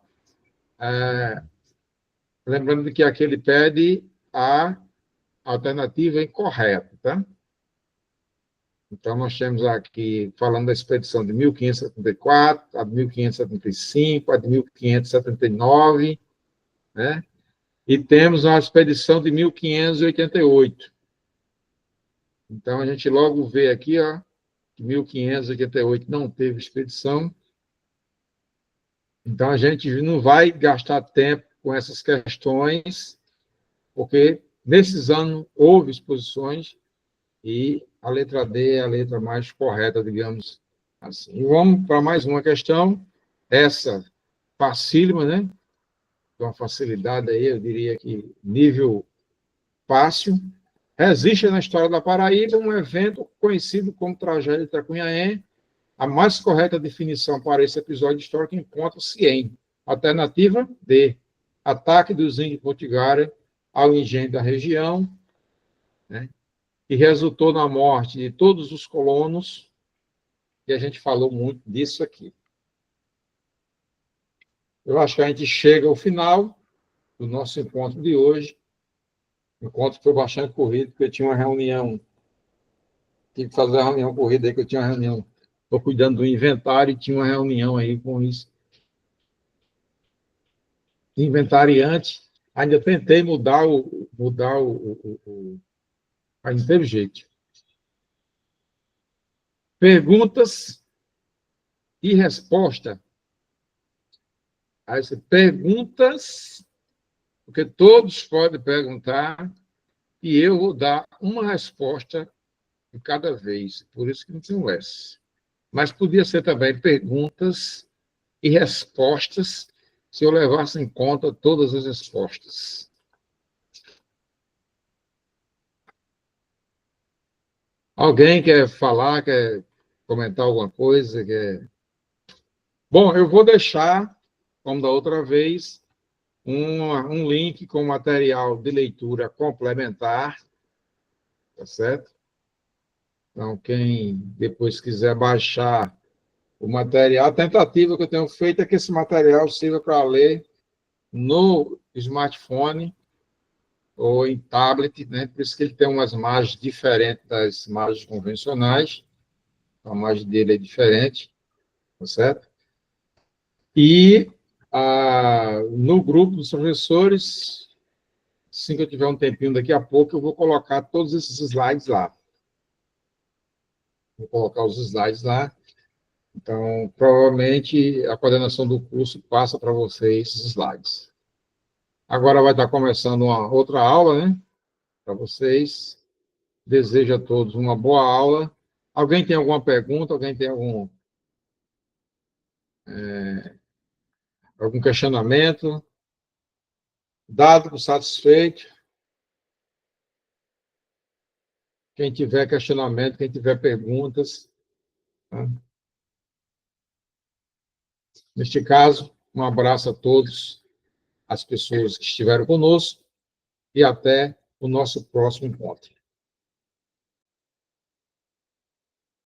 lembrando que aqui ele pede a alternativa incorreta, tá? Então, nós temos aqui, falando da expedição de 1574, a de 1575, a de 1579, né? E temos a expedição de 1588. Então, a gente logo vê aqui, ó, que 1588 não teve expedição. Então, a gente não vai gastar tempo com essas questões, porque nesses anos houve exposições e a letra D é a letra mais correta, digamos assim. E vamos para mais uma questão, essa facílima, né? Com uma facilidade aí, eu diria que nível fácil. Existe na história da Paraíba um evento conhecido como Tragédia de Tracunhaém. A mais correta definição para esse episódio histórico encontra-se em alternativa D, ataque dos índios Potiguara ao engenho da região, né, que resultou na morte de todos os colonos, e a gente falou muito disso aqui. Eu acho que a gente chega ao final do nosso encontro de hoje. O encontro foi bastante corrido, porque eu tinha uma reunião, tive que fazer uma reunião corrida aí, que eu tinha uma reunião, estou cuidando do inventário, e tinha uma reunião aí com isso. Inventariante, ainda tentei mudar ainda teve jeito. Perguntas e resposta. Aí você perguntas, porque todos podem perguntar, e eu vou dar uma resposta de cada vez. Por isso que não tem o S. Mas podia ser também perguntas e respostas, se eu levasse em conta todas as respostas. Alguém quer falar, quer comentar alguma coisa? Bom, eu vou deixar, como da outra vez, um link com material de leitura complementar, tá certo? Então, quem depois quiser baixar o material, a tentativa que eu tenho feito é que esse material sirva para ler no smartphone ou em tablet, né? Por isso que ele tem umas margens diferentes das margens convencionais, a margem dele é diferente, tá certo? E no grupo dos professores, assim que eu tiver um tempinho daqui a pouco, eu vou colocar todos esses slides lá. Vou colocar os slides lá. Então, provavelmente, a coordenação do curso passa para vocês esses slides. Agora vai estar começando uma outra aula, né? Para vocês. Desejo a todos uma boa aula. Alguém tem alguma pergunta? Alguém tem algum questionamento? Dado por satisfeito. Quem tiver questionamento, quem tiver perguntas. Tá? Neste caso, um abraço a todos as pessoas que estiveram conosco e até o nosso próximo encontro.